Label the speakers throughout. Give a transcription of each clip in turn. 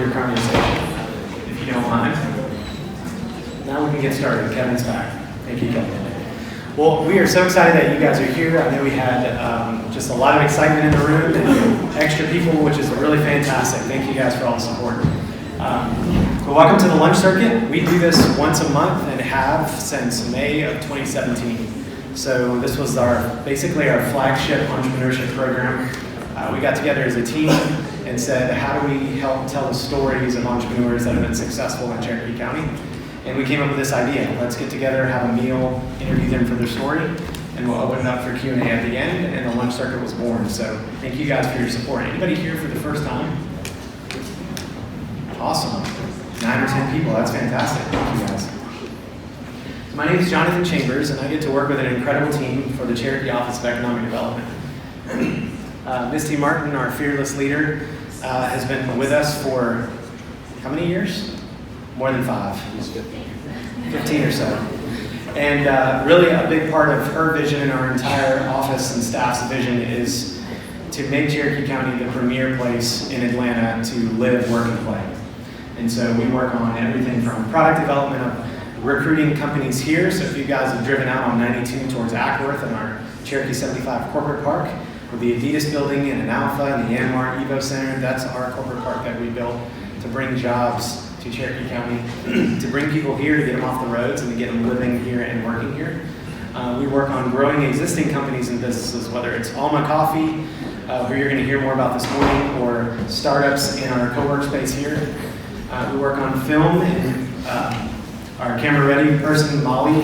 Speaker 1: your conversation, if you don't mind. Now we can get started. Kevin's back. Thank you, Kevin. Well, we are so excited that you guys are here. I know we had just a lot of excitement in the room and extra people, which is really fantastic. Thank you guys for all the support. Well, welcome to the lunch circuit. We do this once a month and have since May of 2017. So this was basically our flagship entrepreneurship program. We got together as a team and said, how do we help tell the stories of entrepreneurs that have been successful in Cherokee County? And we came up with this idea. Let's get together, have a meal, interview them for their story, and we'll open it up for Q&A at the end, and the lunch circuit was born. So thank you guys for your support. Anybody here for the first time? Awesome. 9 or 10 people, that's fantastic. Thank you guys. My name is Jonathan Chambers, and I get to work with an incredible team for the Cherokee Office of Economic Development. Misty Martin, our fearless leader, has been with us for how many years? More than 5. 15 or so. And really a big part of her vision and our entire office and staff's vision is to make Cherokee County the premier place in Atlanta to live, work, and play. And so we work on everything from product development of recruiting companies here. So if you guys have driven out on 92 towards Ackworth and our Cherokee 75 corporate park, with the Adidas building and an Alpha and the Yanmar Evo Center, that's our corporate park that we built to bring jobs to Cherokee County, to bring people here, to get them off the roads and to get them living here and working here. We work on growing existing companies and businesses, whether it's Alma Coffee, who you're going to hear more about this morning, or startups in our co-work space here. We work on film, and our camera-ready person, Molly,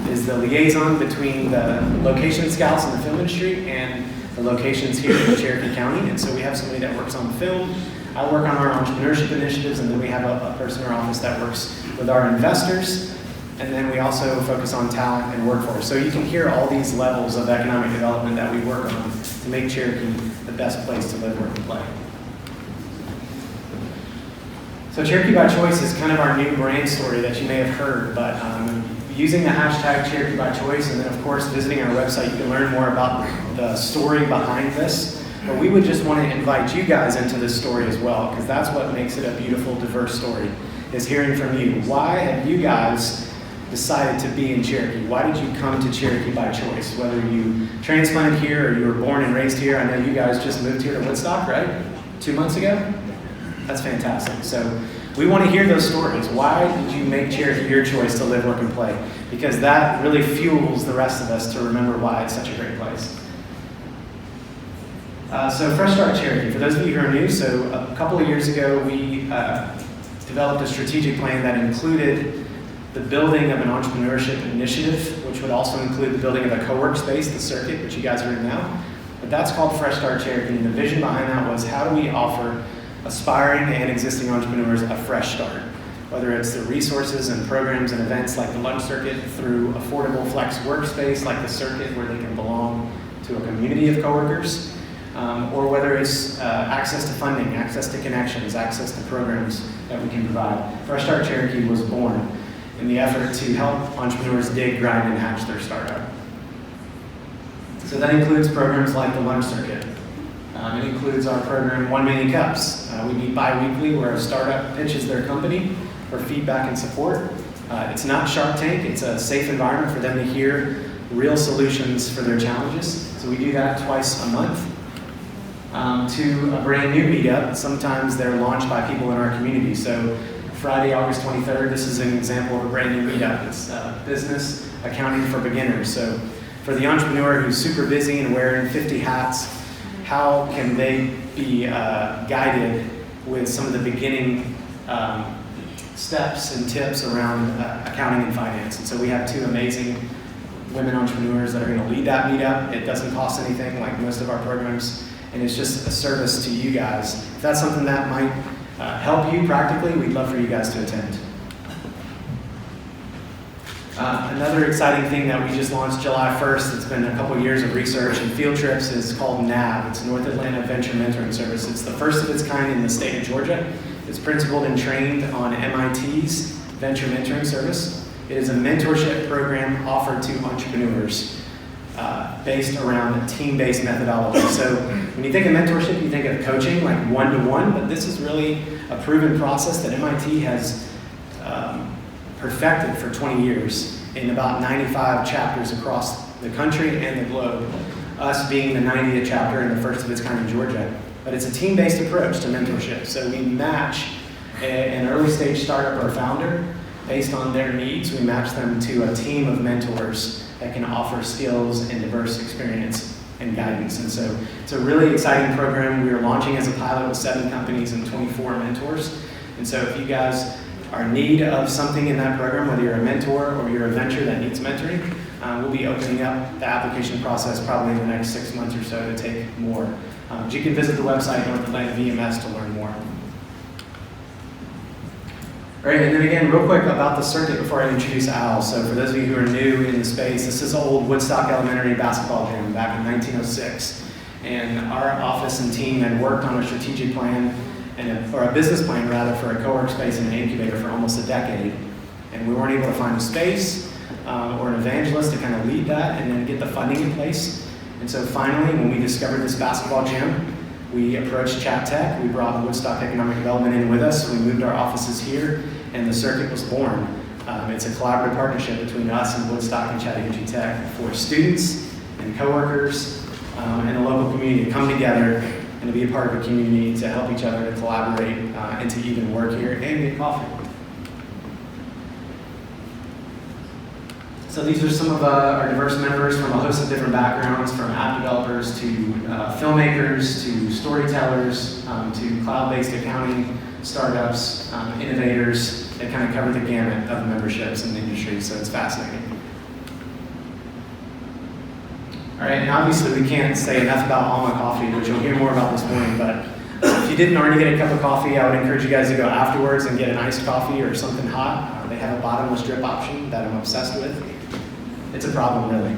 Speaker 1: is the liaison between the location scouts in the film industry and the locations here in Cherokee County. And so we have somebody that works on film. I work on our entrepreneurship initiatives, and then we have a person in our office that works with our investors. And then we also focus on talent and workforce. So you can hear all these levels of economic development that we work on to make Cherokee the best place to live, work, and play. So Cherokee by Choice is kind of our new brand story that you may have heard, but using the hashtag Cherokee by Choice, and then of course visiting our website, you can learn more about the story behind this. But we would just want to invite you guys into this story as well, because that's what makes it a beautiful, diverse story, is hearing from you. Why have you guys decided to be in Cherokee? Why did you come to Cherokee by choice? Whether you transplanted here or you were born and raised here. I know you guys just moved here to Woodstock, right? 2 months ago? That's fantastic. So we want to hear those stories. Why did you make Cherokee your choice to live, work, and play? Because that really fuels the rest of us to remember why it's such a great place. So Fresh Start Cherokee, for those of you who are new, so a couple of years ago we developed a strategic plan that included the building of an entrepreneurship initiative, which would also include the building of a co-work space, the circuit, which you guys are in now. But that's called Fresh Start Cherokee, and the vision behind that was how do we offer aspiring and existing entrepreneurs a fresh start, whether it's the resources and programs and events like the lunch circuit, through affordable flex workspace like the circuit where they can belong to a community of coworkers, or whether it's access to funding, access to connections, access to programs that we can provide. Fresh Start Cherokee was born in the effort to help entrepreneurs dig, grind, and hatch their startup. So that includes programs like the lunch circuit. It includes our program 1 Million Cups. We meet bi-weekly where a startup pitches their company for feedback and support. It's not Shark Tank, it's a safe environment for them to hear real solutions for their challenges. So we do that twice a month. To a brand new meetup, sometimes they're launched by people in our community. So Friday, August 23rd, this is an example of a brand new meetup. It's business accounting for beginners. So for the entrepreneur who's super busy and wearing 50 hats, how can they be guided with some of the beginning steps and tips around accounting and finance? And so we have 2 amazing women entrepreneurs that are going to lead that meetup. It doesn't cost anything like most of our programs, and it's just a service to you guys. If that's something that might help you practically, we'd love for you guys to attend. Another exciting thing that we just launched July 1st, it's been a couple years of research and field trips, is called NAV. It's North Atlanta Venture Mentoring Service. It's the first of its kind in the state of Georgia. It's principled and trained on MIT's Venture Mentoring Service. It is a mentorship program offered to entrepreneurs based around a team-based methodology. So when you think of mentorship, you think of coaching, like one-to-one, but this is really a proven process that MIT has perfected for 20 years in about 95 chapters across the country and the globe, us being the 90th chapter and the first of its kind in Georgia. But it's a team-based approach to mentorship. So we match an early stage startup or founder based on their needs. We match them to a team of mentors that can offer skills and diverse experience and guidance. And so it's a really exciting program. We are launching as a pilot with 7 companies and 24 mentors. And so if you guys are in need of something in that program, whether you're a mentor or you're a venture that needs mentoring, we'll be opening up the application process probably in the next 6 months or so to take more. You can visit the website North Atlanta VMS to learn more. All right, and then again, real quick about the circuit before I introduce Al. So for those of you who are new in the space, this is old Woodstock Elementary basketball gym back in 1906. And our office and team had worked on a strategic plan, or a business plan rather, for a co-work space and an incubator for almost a decade. And we weren't able to find a space or an evangelist to kind of lead that and then get the funding in place. And so finally, when we discovered this basketball gym, we approached Chat Tech. We brought Woodstock Economic Development in with us. We moved our offices here, and the circuit was born. It's a collaborative partnership between us and Woodstock and Chattahoochee Tech for students and coworkers and the local community to come together and to be a part of a community to help each other to collaborate and to even work here and get coffee. So these are some of our diverse members from a host of different backgrounds, from app developers to filmmakers to storytellers to cloud-based accounting startups, innovators. They kind of cover the gamut of memberships in the industry, so it's fascinating. All right, and obviously we can't say enough about Alma Coffee, which you'll hear more about this morning, but if you didn't already get a cup of coffee, I would encourage you guys to go afterwards and get an iced coffee or something hot. They have a bottomless drip option that I'm obsessed with. It's a problem, really.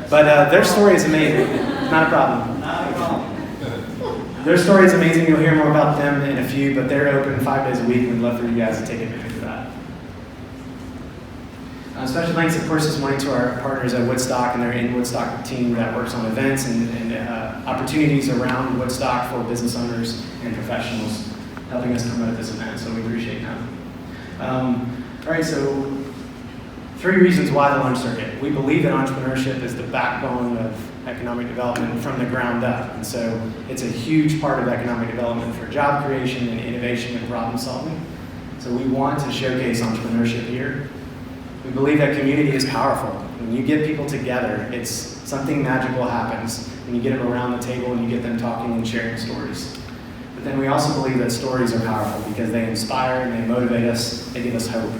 Speaker 1: But their story is amazing. Not a problem. Not a problem. Their story is amazing. You'll hear more about them in a few, but they're open 5 days a week. We'd love for you guys to take advantage of that. Special thanks, of course, this morning to our partners at Woodstock and their In Woodstock team that works on events and opportunities around Woodstock for business owners and professionals, helping us promote this event, so we appreciate them. All right, so 3 reasons why the lunch circuit. We believe that entrepreneurship is the backbone of economic development from the ground up. And so it's a huge part of economic development for job creation and innovation and problem solving. So we want to showcase entrepreneurship here. We believe that community is powerful. When you get people together, it's something magical happens when you get them around the table and you get them talking and sharing stories. But then we also believe that stories are powerful because they inspire and they motivate us, they give us hope.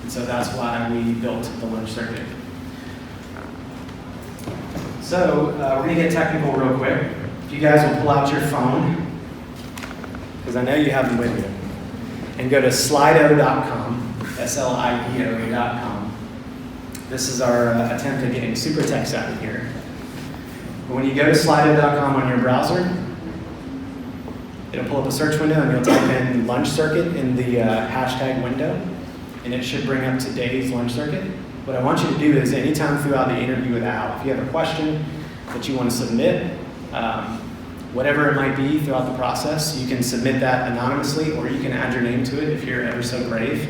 Speaker 1: And so that's why we built the lunch circuit. So we're going to get technical real quick. If you guys will pull out your phone, because I know you have them with you, and go to slido.com, SLIDO.com. This is our attempt at getting super tech savvy here. But when you go to slido.com on your browser, it'll pull up a search window and you'll type in lunch circuit in the hashtag window, and it should bring up today's lunch circuit. What I want you to do is anytime throughout the interview with Al, if you have a question that you want to submit, whatever it might be throughout the process, you can submit that anonymously or you can add your name to it if you're ever so brave.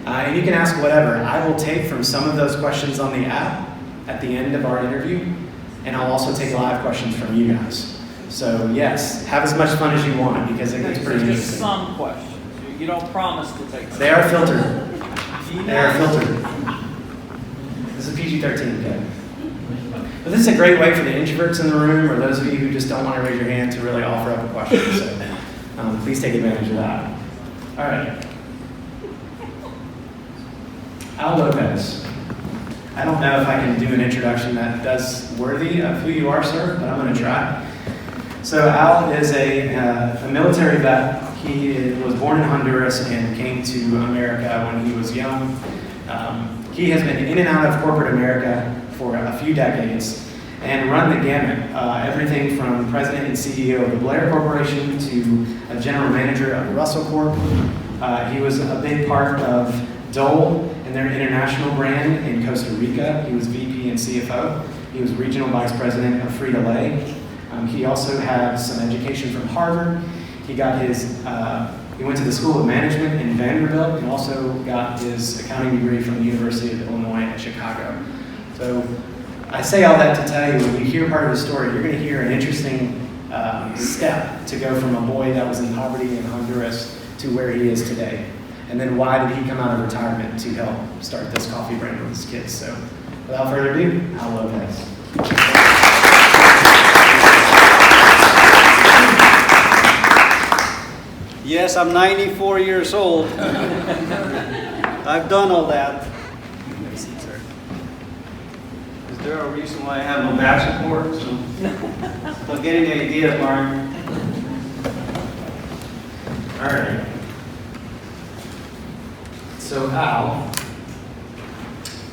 Speaker 1: And you can ask whatever. I will take from some of those questions on the app at the end of our interview, and I'll also take live questions from you guys. So yes, have as much fun as you want because it gets pretty interesting.
Speaker 2: Just some questions. You don't promise to take them.
Speaker 1: They are filtered. They are filtered. This is PG-13, okay? But this is a great way for the introverts in the room or those of you who just don't want to raise your hand to really offer up a question. So please take advantage of that. All right. Al Lopez. I don't know if I can do an introduction that does worthy of who you are, sir, but I'm going to try. So Al is a military vet. He was born in Honduras and came to America when he was young. He has been in and out of corporate America for a few decades and run the gamut. Everything from president and CEO of the Blair Corporation to a general manager of Russel Corp. He was a big part of Dole and their international brand in Costa Rica. He was VP VP and CFO. He was regional vice president of Frito Lay. He also has some education from Harvard. He got his, he went to the School of Management in Vanderbilt and also got his accounting degree from the University of Illinois at Chicago. So I say all that to tell you, when you hear part of the story, you're going to hear an interesting step to go from a boy that was in poverty in Honduras to where he is today. And then why did he come out of retirement to help start this coffee brand with his kids? So without further ado, Al Lopez.
Speaker 3: Yes, I'm 94 years old. I've done all that. Is there a reason why I have no back support? So I'm getting the idea, Mark.
Speaker 1: All right. So Al,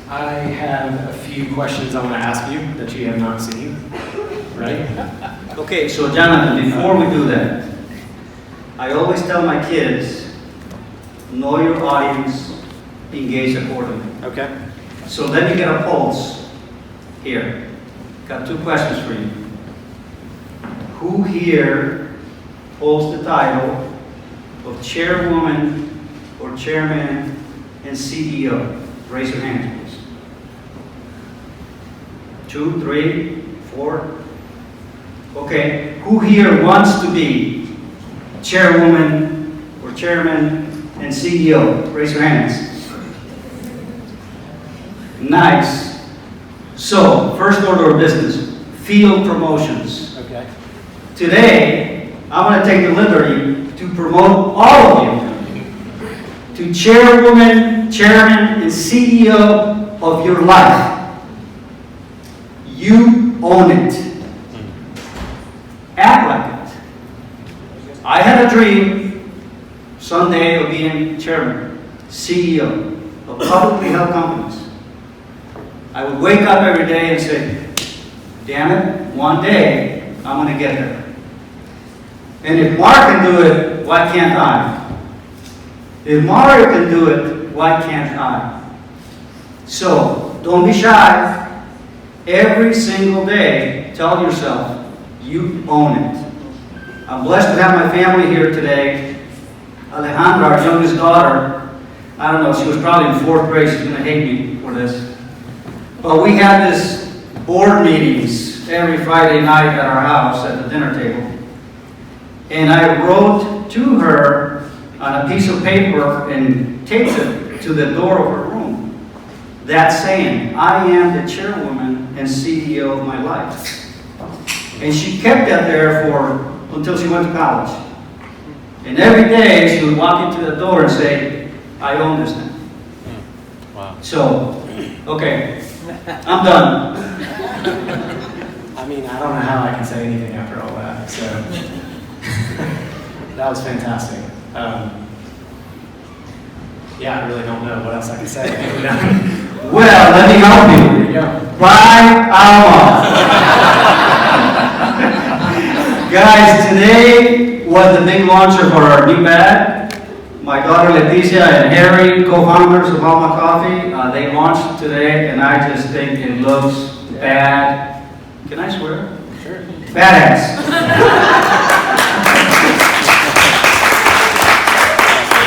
Speaker 1: I have a few questions I want to ask you that you have not seen, right?
Speaker 3: Okay, so Jonathan, before we do that, I always tell my kids, know your audience, engage accordingly.
Speaker 1: Okay.
Speaker 3: So let me get a pulse here. Got two questions for you. Who here holds the title of chairwoman or chairman and CEO? Raise your hand, please. 2, 3, 4. Okay. Who here wants to be chairwoman or chairman and CEO? Raise your hands. Nice. So, first order of business, field promotions.
Speaker 1: Okay.
Speaker 3: Today, I'm going to take the liberty to promote all of you to chairwoman, chairman, and CEO of your life. You own it. Act like it. I had a dream someday of being chairman, CEO of publicly held companies. I would wake up every day and say, damn it, one day I'm going to get there. And if Mark can do it, why can't I? If Mario can do it, why can't I? So, don't be shy. Every single day, tell yourself, you own it. I'm blessed to have my family here today. Alejandra, our youngest daughter, I don't know, she was probably in 4th grade. She's going to hate me for this. But we had this board meetings every Friday night at our house at the dinner table. And I wrote to her on a piece of paper and taped it to the door of her room. That saying, I am the chairwoman and CEO of my life. And she kept that there until she went to college. And every day she would walk into the door and say, I own this now.
Speaker 1: Wow.
Speaker 3: So, okay, I'm done.
Speaker 1: I mean, I don't know how I can say anything after all that, so that was fantastic. Yeah, I really don't know what else I can say.
Speaker 3: Well, let me help you.
Speaker 1: There you go.
Speaker 3: Bye, Alma. Guys, today was the big launcher for our new bag. My daughter Leticia and Harry, co-founders of Alma Coffee, they launched today, and I just think it looks bad. Can I swear?
Speaker 1: Sure.
Speaker 3: Badass.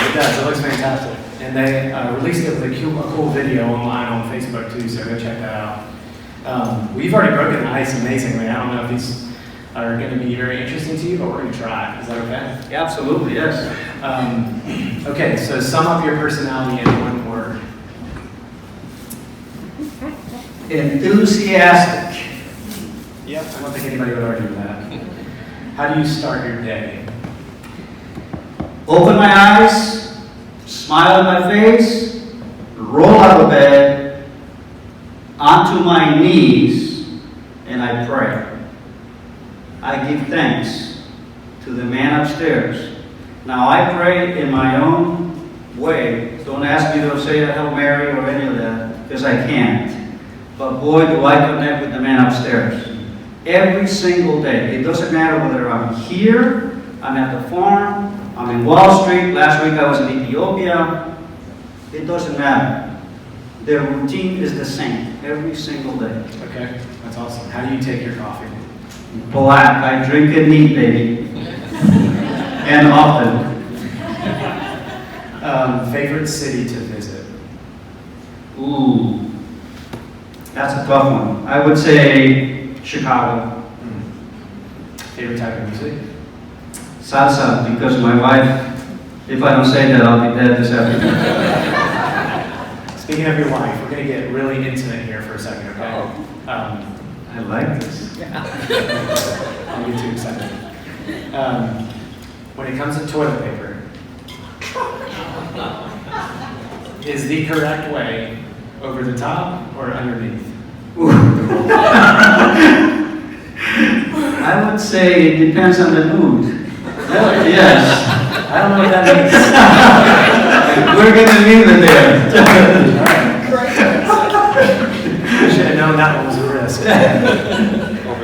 Speaker 1: It does. It looks fantastic. And they released it with a cool video online on Facebook too, so go check that out. We've already broken the ice amazingly. I don't know if these are going to be very interesting to you, but we're going to try. Is that okay?
Speaker 3: Absolutely, yes.
Speaker 1: Okay, so sum up your personality in one word.
Speaker 3: Enthusiastic.
Speaker 1: Yep, I don't think anybody would argue with that. How do you start your day?
Speaker 3: Open my eyes, smile on my face, roll out of bed, onto my knees, and I pray. I give thanks to the man upstairs. Now I pray in my own way. Don't ask me to say a Hail Mary or any of that, because I can't. But boy, do I connect with the man upstairs. Every single day. It doesn't matter whether I'm here, I'm at the farm, I'm in Wall Street, last week I was in Ethiopia. It doesn't matter. Their routine is the same. every single day.
Speaker 1: Okay, that's awesome. How do you take your coffee?
Speaker 3: Black, I drink it neat, baby. And often.
Speaker 1: Favorite city to visit?
Speaker 3: Ooh, that's a tough one. I would say Chicago.
Speaker 1: Favorite type of music?
Speaker 3: Salsa, because my wife, if I don't say that, I'll be dead this afternoon.
Speaker 1: Speaking of your wife, we're going to get really intimate here for a second, okay?
Speaker 3: I like this.
Speaker 1: I'll get too excited. When it comes to toilet paper, is the correct way over the top or underneath?
Speaker 3: I would say it depends on the mood.
Speaker 1: Really?
Speaker 3: Yes.
Speaker 1: I don't know what that means.
Speaker 3: We're going to leave it there.
Speaker 1: I should have known that one was a risk.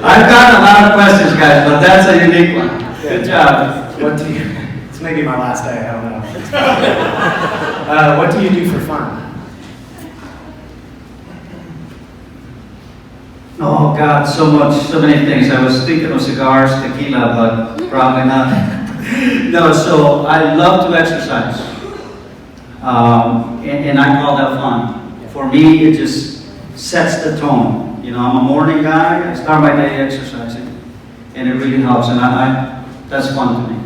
Speaker 3: I've gotten a lot of questions, guys, but that's a unique one. Good job.
Speaker 1: What do you? It's maybe my last day. I don't know. What do you do for fun?
Speaker 3: Oh God, so many things. I was thinking of cigars, tequila, but probably not. No, so I love to exercise, and I call that fun. For me, it just sets the tone. You know, I'm a morning guy. I start my day exercising, and it really helps. And that's fun to me.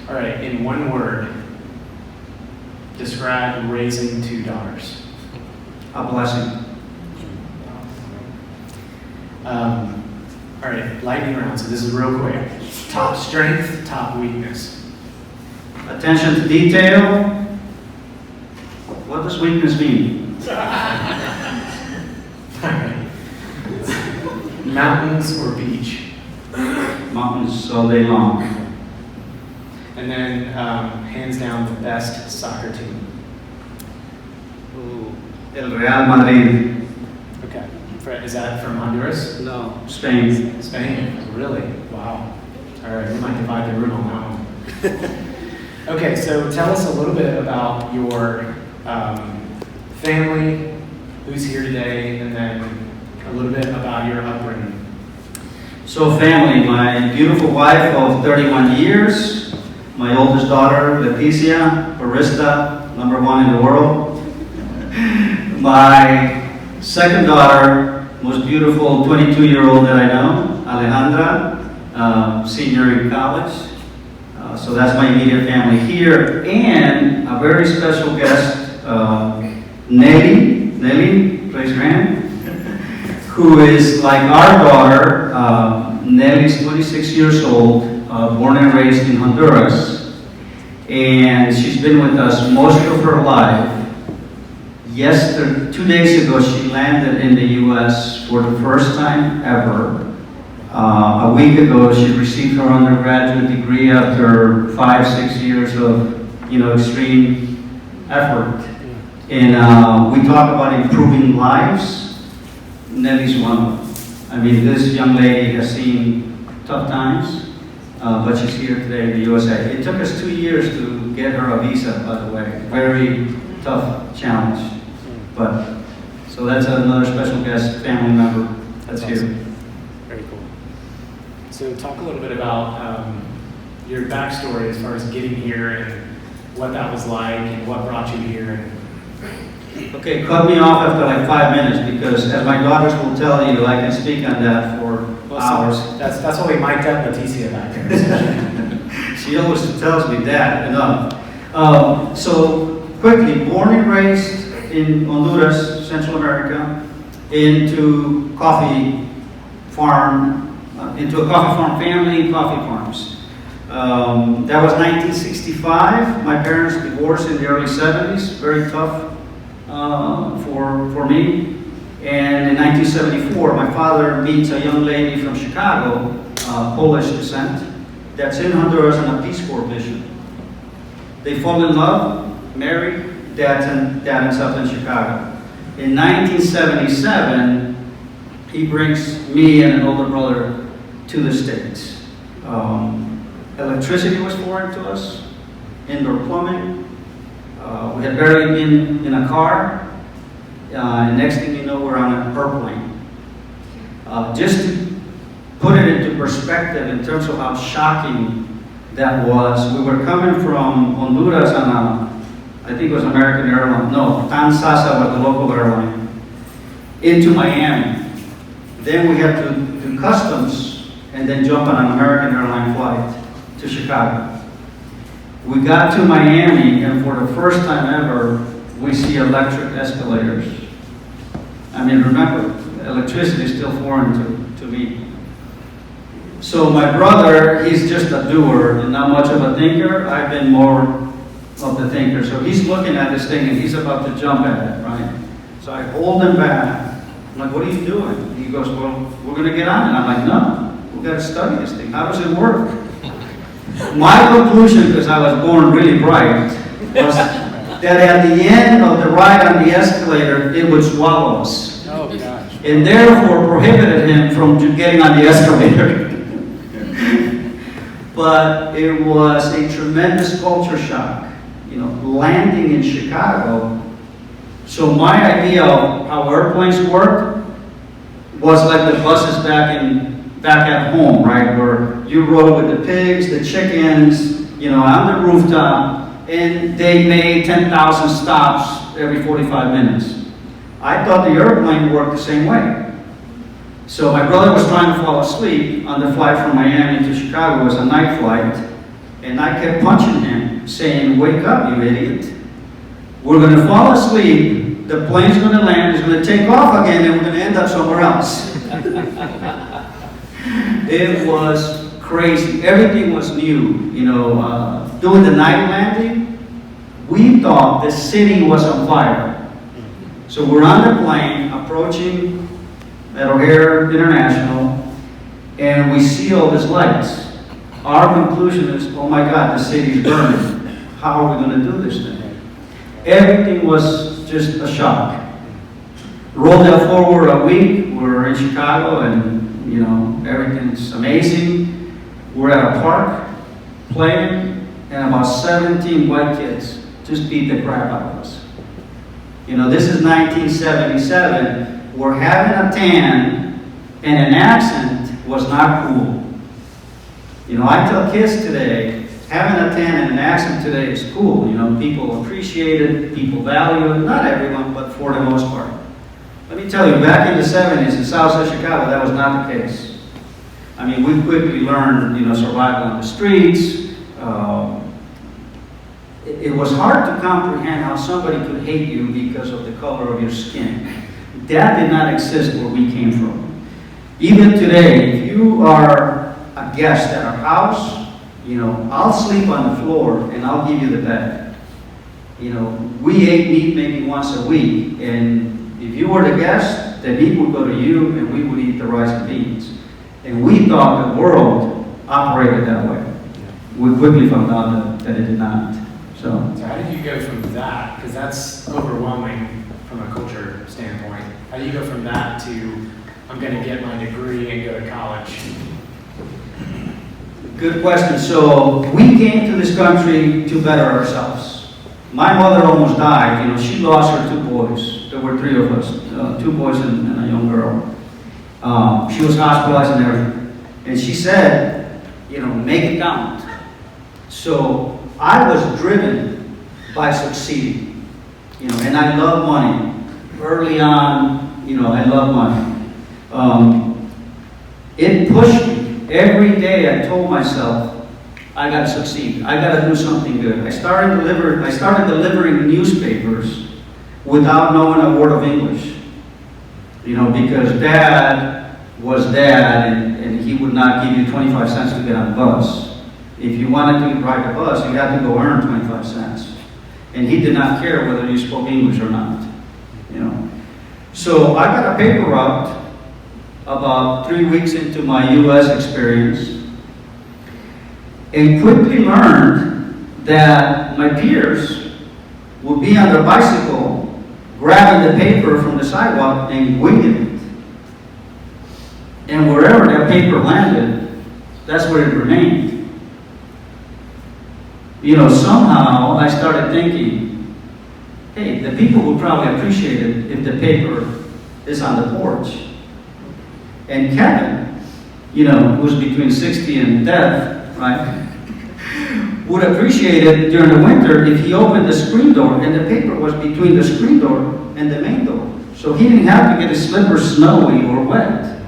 Speaker 1: All right, in one word, describe raising 2 daughters.
Speaker 3: A blessing.
Speaker 1: All right, lightning round, so this is real quick. Top strength, top weakness.
Speaker 3: Attention to detail. What does weakness mean?
Speaker 1: All right. Mountains or beach?
Speaker 3: Mountains all day long.
Speaker 1: And then, hands down, the best soccer team.
Speaker 3: El Real Madrid.
Speaker 1: Okay. Is that from Honduras?
Speaker 3: No. Spain.
Speaker 1: Spain? Really? Wow. All right, we might divide the room on that one. Okay, so tell us a little bit about your family, who's here today, and then a little bit about your upbringing.
Speaker 3: So family, my beautiful wife of 31 years, my oldest daughter, Leticia, barista, #1 in the world. My second daughter, most beautiful 22-year-old that I know, Alejandra, senior in college. So that's my immediate family here. And a very special guest, Nelly, raise your hand, who is like our daughter. Nelly's 26 years old, born and raised in Honduras. And she's been with us most of her life. 2 days ago, she landed in the U.S. for the first time ever. A week ago, she received her undergraduate degree after 5-6 years of, extreme effort. And we talk about improving lives. Nelly's one of them. I mean, this young lady has seen tough times, but she's here today in the USA. It took us 2 years to get her a visa, by the way. Very tough challenge. But, so that's another special guest family member that's here.
Speaker 1: Very cool. So talk a little bit about your backstory as far as getting here and what that was like and what brought you here.
Speaker 3: Okay, cut me off after like 5 minutes because as my daughters will tell you, I can speak on that for hours.
Speaker 1: That's why we mic'd up Leticia back there.
Speaker 3: She always tells me that enough. So quickly, born and raised in Honduras, Central America, into a coffee farm family, coffee farms. That was 1965. My parents divorced in the early 70s, very tough for me. And in 1974, my father meets a young lady from Chicago, Polish descent, that's in Honduras on a Peace Corps mission. They fall in love, marry, dad ends up in Chicago. In 1977, he brings me and an older brother to the States. Electricity was foreign to us, indoor plumbing. We had barely been in a car. And next thing you know, we're on an airplane. Just to put it into perspective in terms of how shocking that was, we were coming from Honduras on I think it was American Airlines, no, Tansasa was the local airline, into Miami. Then we had to do customs and then jump on an American airline flight to Chicago. We got to Miami, and for the first time ever, we see electric escalators. I mean, remember, electricity is still foreign to me. So my brother, he's just a doer and not much of a thinker. I've been more of the thinker. So he's looking at this thing and he's about to jump at it, right? So I hold him back. I'm like, what are you doing? He goes, well, we're going to get on it. I'm like, no, we've got to study this thing. How does it work? My conclusion, because I was born really bright, was that at the end of the ride on the escalator, it would swallow us.
Speaker 2: Oh, gosh.
Speaker 3: And therefore prohibited him from getting on the escalator. But it was a tremendous culture shock, landing in Chicago. So my idea of how airplanes work was like the buses back at home, right? Where you rode with the pigs, the chickens, on the rooftop, and they made 10,000 stops every 45 minutes. I thought the airplane worked the same way. So my brother was trying to fall asleep on the flight from Miami to Chicago. It was a night flight. And I kept punching him, saying, wake up, you idiot. We're going to fall asleep, the plane's going to land, it's going to take off again, and we're going to end up somewhere else. It was crazy. Everything was new. Doing the night landing, we thought the city was on fire. So we're on the plane, approaching at O'Hare International, and we see all these lights. Our conclusion is, oh my God, the city's burning. How are we going to do this thing? Everything was just a shock. Roll that forward a week, we're in Chicago, and everything's amazing. We're at a park, playing, and about 17 white kids just beat the crap out of us. This is 1977. Where having a tan and an accent was not cool. I tell kids today, having a tan and an accent today is cool. People appreciate it, people value it. Not everyone, but for the most part. Let me tell you, back in the 70s in Southside Chicago, that was not the case. I mean, we quickly learned, survival on the streets. It was hard to comprehend how somebody could hate you because of the color of your skin. That did not exist where we came from. Even today, if you are a guest at our house, I'll sleep on the floor and I'll give you the bed. We ate meat maybe once a week, and if you were the guest, the meat would go to you and we would eat the rice and beans. And we thought the world operated that way. We quickly found out that it did not. So
Speaker 1: how did you go from that? Because that's overwhelming from a culture standpoint. How do you go from that to, I'm going to get my degree and go to college?
Speaker 3: Good question. So we came to this country to better ourselves. My mother almost died. She lost her 2 boys. There were 3 of us, 2 boys and a young girl. She was hospitalized and everything. And she said, make it count. So I was driven by succeeding. And I love money. Early on, I love money. It pushed me. Every day I told myself, I got to succeed. I got to do something good. I started delivering newspapers without knowing a word of English. Because Dad was Dad, and he would not give you 25 cents to get on the bus. If you wanted to ride the bus, you had to go earn 25 cents. And he did not care whether you spoke English or not. So I got a paper route about 3 weeks into my U.S. experience, and quickly learned that my peers would be on their bicycle, grabbing the paper from the sidewalk and winging it. And wherever that paper landed, that's where it remained. Somehow I started thinking, hey, the people would probably appreciate it if the paper is on the porch. And Kevin, you know, who's between 60 and death, right, would appreciate it during the winter if he opened the screen door and the paper was between the screen door and the main door. So he didn't have to get his slippers snowy or wet.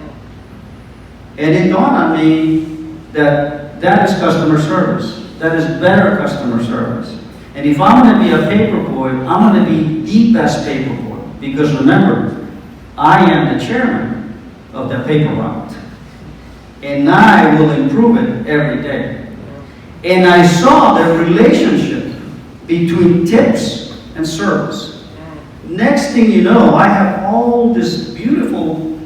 Speaker 3: And it dawned on me that that is customer service. That is better customer service. And if I'm going to be a paper boy, I'm going to be the best paper boy. Because remember, I am the chairman of the paper route. And I will improve it every day. And I saw the relationship between tips and service. Next thing you know, I have all this beautiful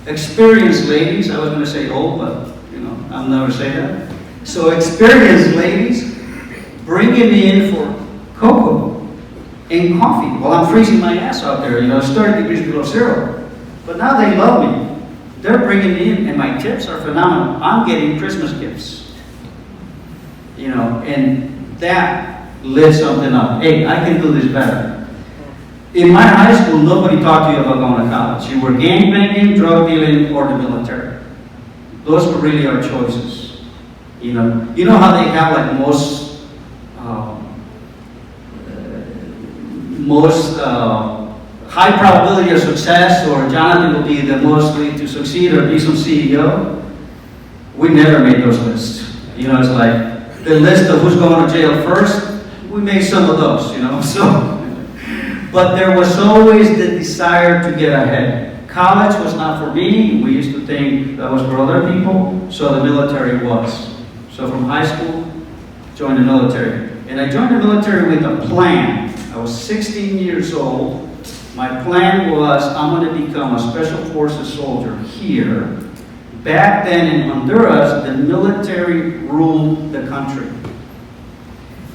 Speaker 3: experienced ladies. I was going to say old, but you know, I'll never say that. So experienced ladies bringing me in for cocoa and coffee. Well, I'm freezing my ass out there, you know, it's 30 degrees below zero. But now they love me. They're bringing me in, and my tips are phenomenal. I'm getting Christmas gifts. You know, and that lit something up. Hey, I can do this better. In my high school, nobody talked to you about going to college. You were gangbanging, drug dealing, or the military. Those were really our choices. You know how they have like most high probability of success, or Jonathan will be the most likely to succeed or be some CEO. We never made those lists. You know, it's like the list of who's going to jail first. We made some of those, you know. So, but there was always the desire to get ahead. College was not for me. We used to think that was for other people. So the military was. So from high school, joined the military, and I joined the military with a plan. I was 16 years old. My plan was I'm going to become a special forces soldier here. Back then in Honduras, the military ruled the country.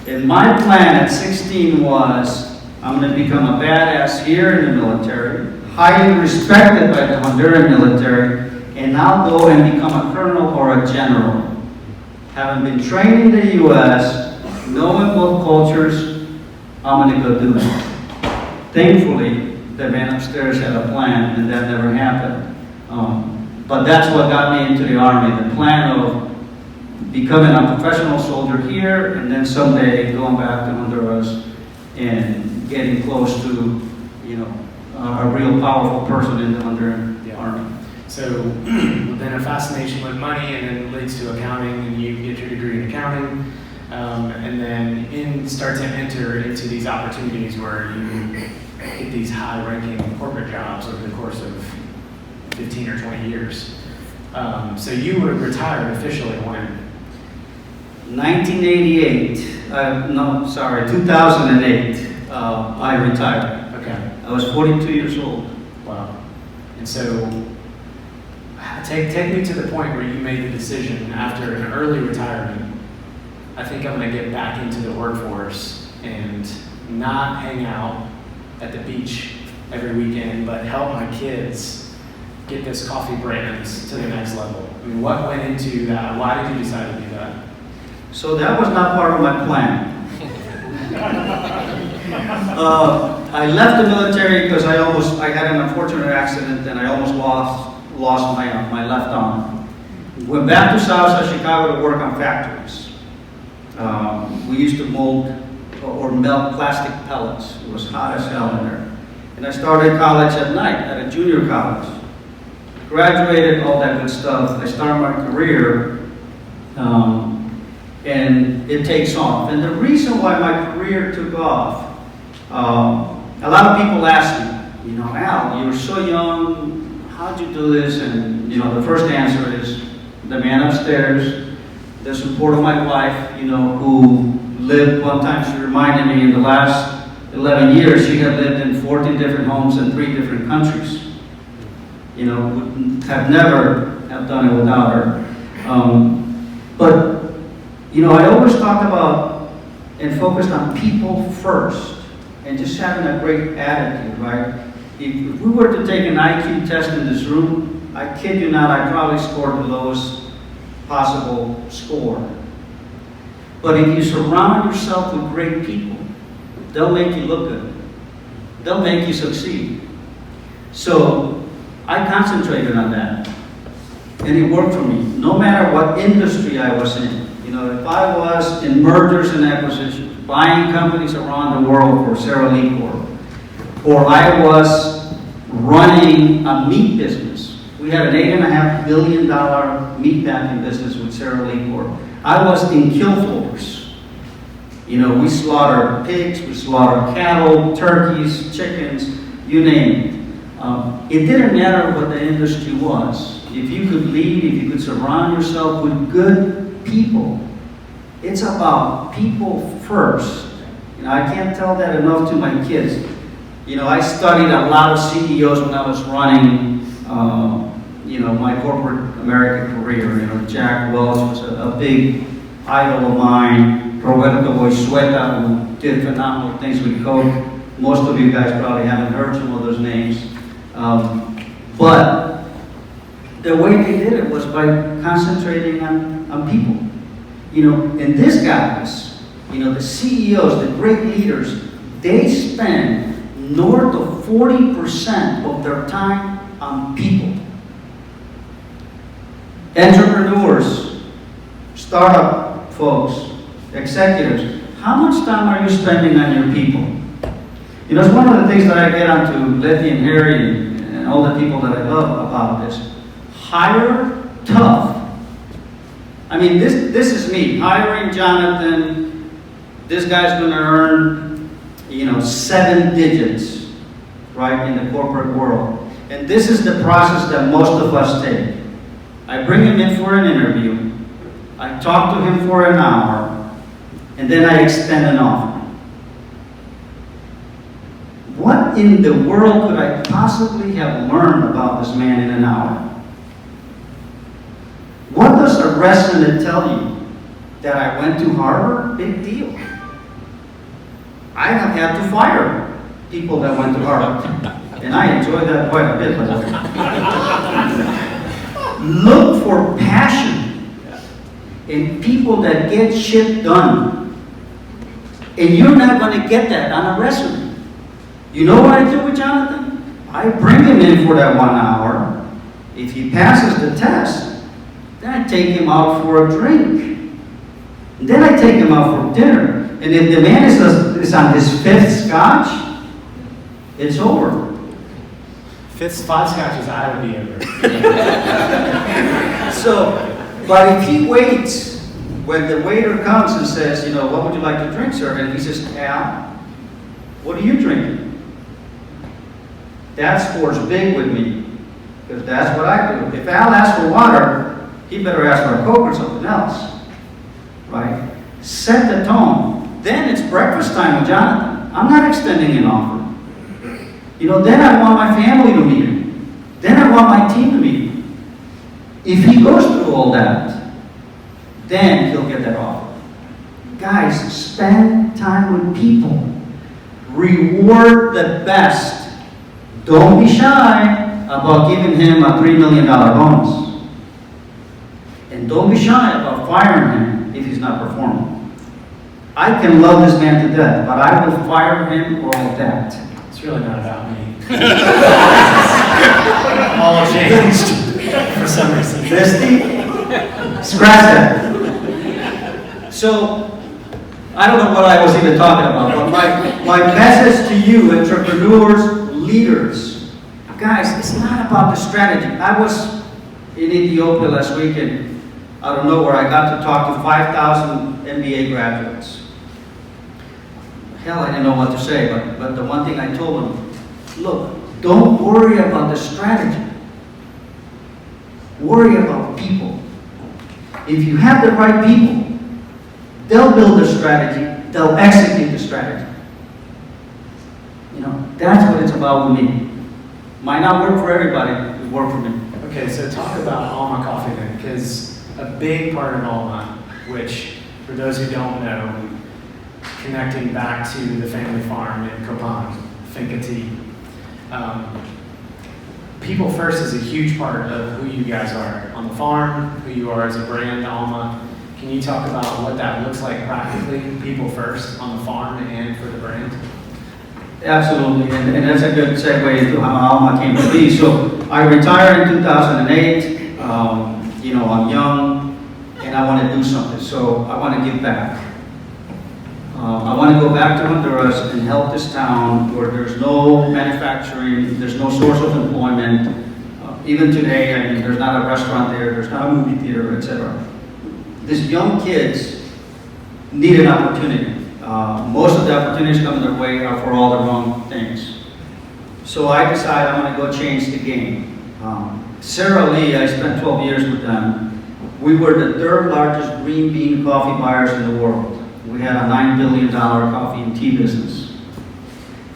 Speaker 3: And my plan at 16 was I'm going to become a badass here in the military, highly respected by the Honduran military, and I'll go and become a colonel or a general. Having been trained in the U.S., knowing both cultures, I'm going to go do it. Thankfully, the man upstairs had a plan, and that never happened. But that's what got me into the Army, the plan of becoming a professional soldier here, and then someday going back to Honduras and getting close to, you know, a real powerful person in the Honduran Army.
Speaker 1: So then a fascination with money, and then leads to accounting, and you get your degree in accounting, and then start to enter into these opportunities where you get these high-ranking corporate jobs over the course of 15 or 20 years. So you were retired officially when?
Speaker 3: 1988, 2008, I retired.
Speaker 1: Okay.
Speaker 3: I was 42 years old.
Speaker 1: Wow. And so take me to the point where you made the decision after an early retirement, I think I'm going to get back into the workforce and not hang out at the beach every weekend, but help my kids get this coffee brand to the next level. I mean, what went into that? Why did you decide to do that?
Speaker 3: So that was not part of my plan. I left the military because I had an unfortunate accident and I almost lost my left arm. Went back to Southside Chicago to work on factories. We used to mold or melt plastic pellets. It was hot as hell in there. And I started college at night at a junior college. Graduated, all that good stuff. I started my career, and it takes off. And the reason why my career took off, a lot of people ask me, you know, Al, you were so young, how'd you do this? And, you know, the first answer is the man upstairs, the support of my wife, you know, who lived, one time she reminded me in the last 11 years, she had lived in 14 different homes in 3 different countries. You know, would have never have done it without her. But, you know, I always talked about and focused on people first and just having a great attitude, right? If we were to take an IQ test in this room, I kid you not, I probably scored the lowest possible score. But if you surround yourself with great people, they'll make you look good. they'll make you succeed. So I concentrated on that. And it worked for me, no matter what industry I was in. You know, if I was in mergers and acquisitions, buying companies around the world for Cherokee Corp, or I was running a meat business. We had an $8.5 billion meat packing business with Cherokee Corp. I was in kill floors. You know, we slaughtered pigs, we slaughtered cattle, turkeys, chickens, you name it. It didn't matter what the industry was. If you could lead, if you could surround yourself with good people, it's about people first. You know, I can't tell that enough to my kids. You know, I studied a lot of CEOs when I was running, you know, my corporate American career. You know, Jack Welch was a big idol of mine. Roberto Boisueta, who did phenomenal things with Coke. Most of you guys probably haven't heard some of those names. But the way they did it was by concentrating on people. You know, and these guys, you know, the CEOs, the great leaders, they spend north of 40% of their time on people. Entrepreneurs, startup folks, executives, how much time are you spending on your people? You know, it's one of the things that I get onto Letty and Harry and all the people that I love about this. Hire tough. I mean, this is me, hiring Jonathan. This guy's going to earn, you know, 7 digits, right, in the corporate world. And this is the process that most of us take. I bring him in for an interview. I talk to him for an hour, and then I extend an offer. What in the world could I possibly have learned about this man in an hour? What does a resume tell you? That I went to Harvard? Big deal. I have had to fire people that went to Harvard. And I enjoy that quite a bit, by the way. Look for passion in people that get shit done. And you're not going to get that on a resume. You know what I do with Jonathan? I bring him in for that 1 hour. If he passes the test, then I take him out for a drink. And then I take him out for dinner. And if the man is on his 5th scotch, it's over.
Speaker 1: 5 scotches, I would be over.
Speaker 3: So, but if he waits, when the waiter comes and says, you know, what would you like to drink, sir? And he says, Al, what are you drinking? That scores big with me, because that's what I do. If Al asks for water, he better ask for a Coke or something else, right? Set the tone. Then it's breakfast time with Jonathan. I'm not extending an offer. You know, then I want my family to meet him. Then I want my team to meet him. If he goes through all that, then he'll get that offer. Guys, spend time with people. Reward the best. Don't be shy about giving him a $3 million bonus. And don't be shy about firing him if he's not performing. I can love this man to death, but I will fire him or all that.
Speaker 1: It's really not about me. All changed for some reason.
Speaker 3: Misty, scratch that. So, I don't know what I was even talking about, but my message to you, entrepreneurs, leaders, guys, it's not about the strategy. I was in Ethiopia last week, and out of nowhere, I got to talk to 5,000 MBA graduates. Hell, I didn't know what to say, but the one thing I told them, look, don't worry about the strategy. Worry about people. If you have the right people, they'll build the strategy, they'll execute the strategy. You know, that's what it's about with me. Might not work for everybody, it worked for me.
Speaker 1: Okay, so talk about Alma Coffee then, because a big part of Alma, which for those who don't know, connecting back to the family farm in Copan, Finca Tea. People first is a huge part of who you guys are on the farm, who you are as a brand, Alma. Can you talk about what that looks like practically, people first on the farm and for the brand?
Speaker 3: Absolutely, and that's a good segue into how Alma came to be. So I retired in 2008. You know, I'm young and I want to do something, so I want to give back. I want to go back to Honduras and help this town where there's no manufacturing, there's no source of employment. Even today, I mean, there's not a restaurant there, there's not a movie theater, etc. These young kids need an opportunity. Most of the opportunities coming their way are for all the wrong things. So I decided I'm going to go change the game. Sarah Lee, I spent 12 years with them. We were the third largest green bean coffee buyers in the world. We had a $9 billion coffee and tea business.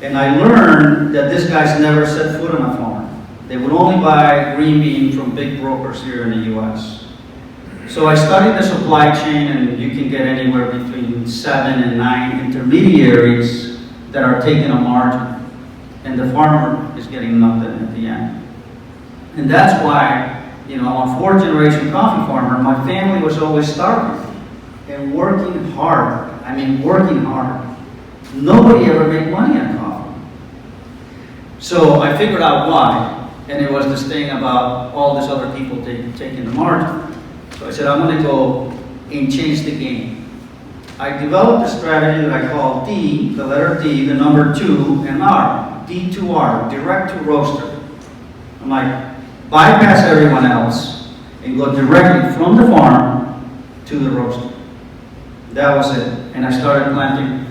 Speaker 3: And I learned that these guys never set foot on a farm. They would only buy green bean from big brokers here in the US. So I studied the supply chain, and you can get anywhere between 7 and 9 intermediaries that are taking a margin. And the farmer is getting nothing at the end. And that's why, you know, I'm a fourth-generation coffee farmer. My family was always starving and working hard. I mean, working hard. Nobody ever made money on coffee. So I figured out why, and it was this thing about all these other people taking the margin. So I said, I'm going to go and change the game. I developed a strategy that I call D, the letter D, the number 2, and R, D2R, direct to roaster. I'm like, bypass everyone else and go directly from the farm to the roaster. That was it. And I started planting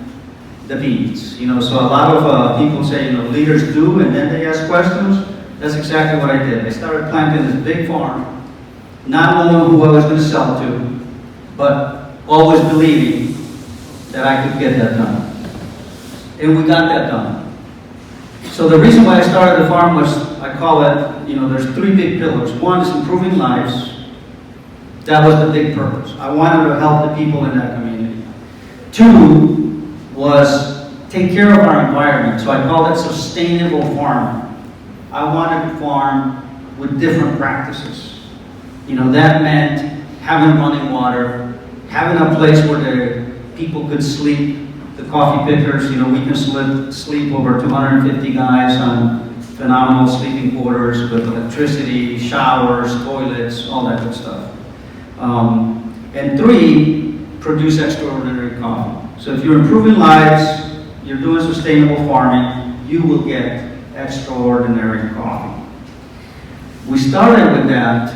Speaker 3: the beans. You know, so a lot of people say, you know, leaders do, and then they ask questions. That's exactly what I did. I started planting this big farm, not knowing who I was going to sell to, but always believing that I could get that done. And we got that done. So the reason why I started the farm was, I call it, you know, there's 3 big pillars. One is improving lives. That was the big purpose. I wanted to help the people in that community. 2 was take care of our environment. So I call it sustainable farming. I wanted to farm with different practices. You know, that meant having running water, having a place where the people could sleep. The coffee pickers, you know, we can sleep over 250 guys on phenomenal sleeping quarters with electricity, showers, toilets, all that good stuff. And 3, produce extraordinary coffee. So if you're improving lives, you're doing sustainable farming, you will get extraordinary coffee. We started with that.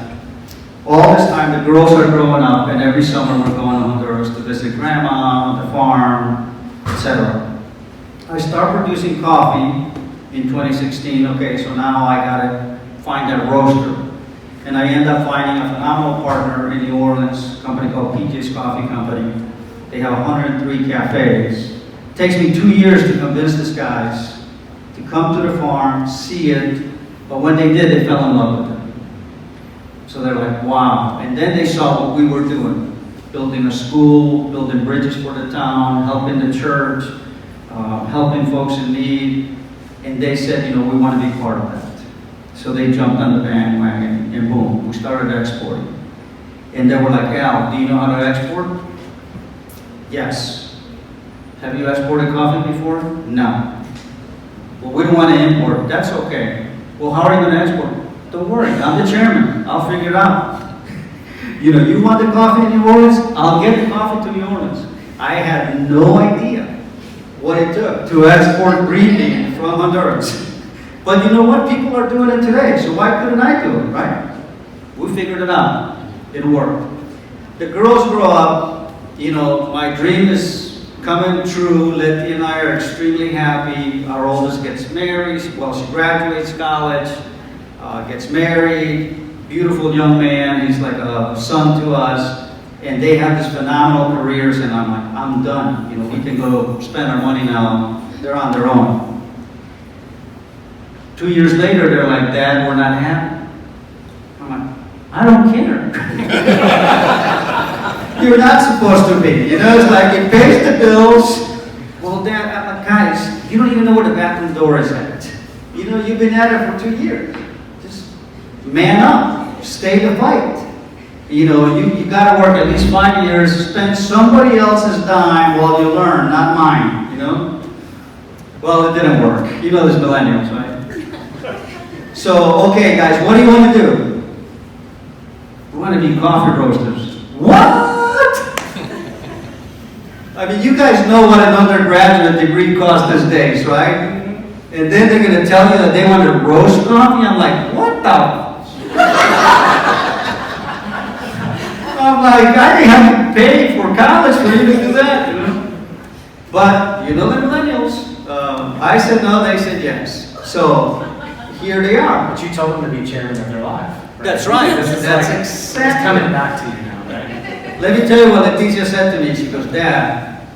Speaker 3: All this time, the girls are growing up, and every summer we're going to Honduras to visit grandma, the farm, etc. I start producing coffee in 2016. Okay, so now I gotta find a roaster. And I end up finding a phenomenal partner in New Orleans, a company called PJ's Coffee Company. They have 103 cafes. It takes me 2 years to convince these guys to come to the farm, see it, but when they did, they fell in love with it. So they're like, wow. And then they saw what we were doing, building a school, building bridges for the town, helping the church, helping folks in need. And they said, you know, we want to be part of that. So they jumped on the bandwagon, and boom, we started exporting. And they were like, Al, do you know how to export? Yes. Have you exported coffee before? No. Well, we don't want to import. That's okay. Well, how are you going to export? Don't worry, I'm the chairman. I'll figure it out. You know, you want the coffee in New Orleans? I'll get the coffee to New Orleans. I had no idea what it took to export green bean from Honduras. But you know what? People are doing it today, so why couldn't I do it, right? We figured it out. It worked. The girls grow up. You know, my dream is coming true. Letty and I are extremely happy. Our oldest gets married. Well, she graduates college, gets married. Beautiful young man. He's like a son to us. And they have these phenomenal careers, and I'm like, I'm done. You know, we can go spend our money now. They're on their own. 2 years later, they're like, Dad, we're not happy. I'm like, I don't care. You're not supposed to be. You know, it's like, it pays the bills. Well, Dad, I'm like, guys, you don't even know where the bathroom door is at. You know, you've been at it for 2 years. Just man up. Stay the fight. You know, you got to work at least 5 years, spend somebody else's dime while you learn, not mine, you know? Well, it didn't work. You know this millennials, right? So, okay, guys, what do you want to do? We want to be coffee roasters. What? I mean, you guys know what an undergraduate degree costs these days, right? And then they're going to tell you that they want to roast coffee? I'm like, what the? I'm like, I didn't have to pay for college for you to do that, you know? But, you know the millennials. I said no, they said yes. So, here they are.
Speaker 1: But you told them to be chairman of their life. Right?
Speaker 3: That's right.
Speaker 1: This is
Speaker 3: That's
Speaker 1: like,
Speaker 3: exactly.
Speaker 1: It's coming back to you now, right?
Speaker 3: Let me tell you what Leticia said to me. She goes, Dad,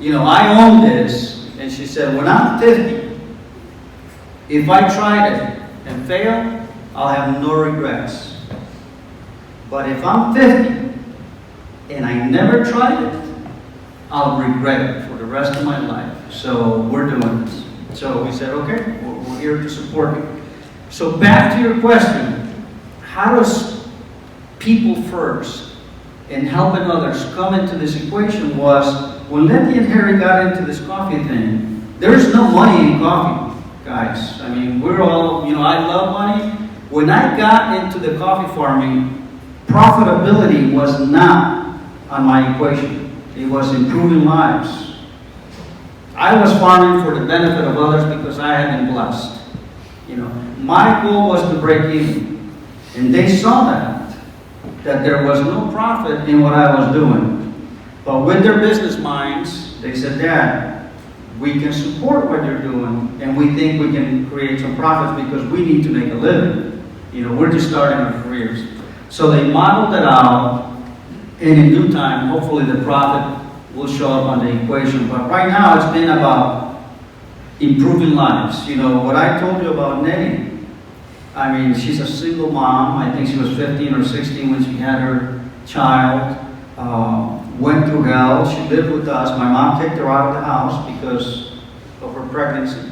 Speaker 3: you know, I own this. And she said, when I'm 50, if I tried it and failed, I'll have no regrets. But if I'm 50 and I never tried it, I'll regret it for the rest of my life. So we're doing this. So we said, okay, we're here to support you. So back to your question, how does people first and helping others come into this equation was, when Letty and Harry got into this coffee thing, there's no money in coffee, guys. I mean, we're all, you know, I love money. When I got into the coffee farming, profitability was not on my equation. It was improving lives. I was farming for the benefit of others because I had been blessed. You know, my goal was to break even. And they saw that there was no profit in what I was doing. But with their business minds, they said, Dad, we can support what you're doing, and we think we can create some profits because we need to make a living. You know, we're just starting our careers. So they modeled it out, and in due time, hopefully the profit will show up on the equation. But right now, it's been about improving lives. You know, what I told you about Nettie, I mean, she's a single mom. I think she was 15 or 16 when she had her child. Went through hell. She lived with us. My mom kicked her out of the house because of her pregnancy.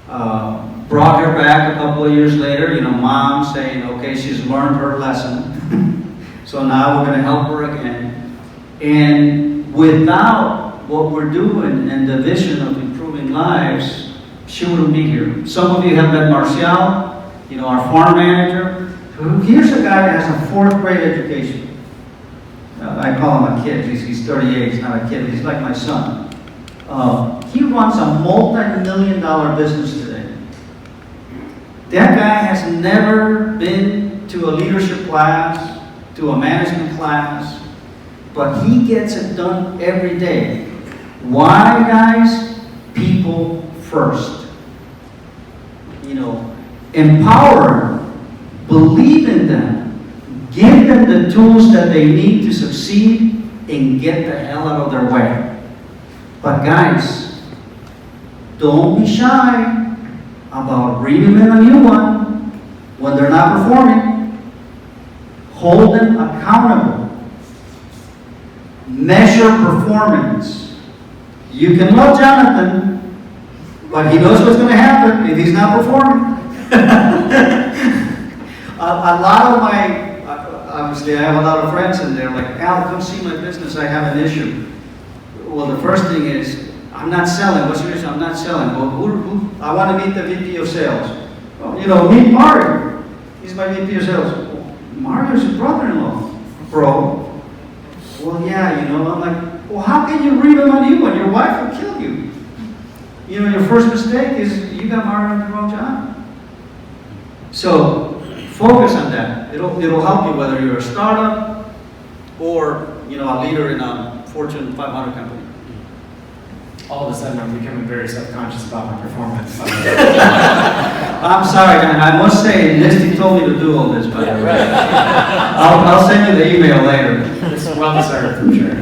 Speaker 3: Brought her back a couple of years later. You know, mom saying, okay, she's learned her lesson. So now we're going to help her again. And without what we're doing and the vision of improving lives, she wouldn't be here. Some of you have met Marcial, you know, our farm manager. Here's a guy that has a 4th grade education. I call him a kid. He's 38. He's not a kid. He's like my son. He runs a multi-million-dollar business today. That guy has never been to a leadership class, to a management class, but he gets it done every day. Why, guys? People first. You know, empower them, believe in them, give them the tools that they need to succeed, and get the hell out of their way. But guys, don't be shy about bringing in a new one when they're not performing. Hold them accountable. Measure performance. You can love Jonathan, but he knows what's going to happen if he's not performing. A lot of my, obviously I have a lot of friends and they're like, Al, come see my business, I have an issue. Well, the first thing is, I'm not selling. What's your issue? I'm not selling. Well, who? I want to meet the VP of sales. Well, you know, meet Mario. He's my VP of sales. Well, Mario's your brother-in-law, bro. Well, yeah, you know, I'm like, well, how can you read him on you when your wife will kill you? You know, your first mistake is you got Mario in the wrong job. So, focus on that. It'll help you whether you're a startup or, you know, a leader in a Fortune 500 company.
Speaker 1: All of a sudden, I'm becoming very self-conscious about my performance.
Speaker 3: I'm sorry, man. I must say, Misty told me to do all this, by the way. I'll send you the email later.
Speaker 1: It's well deserved, for sure.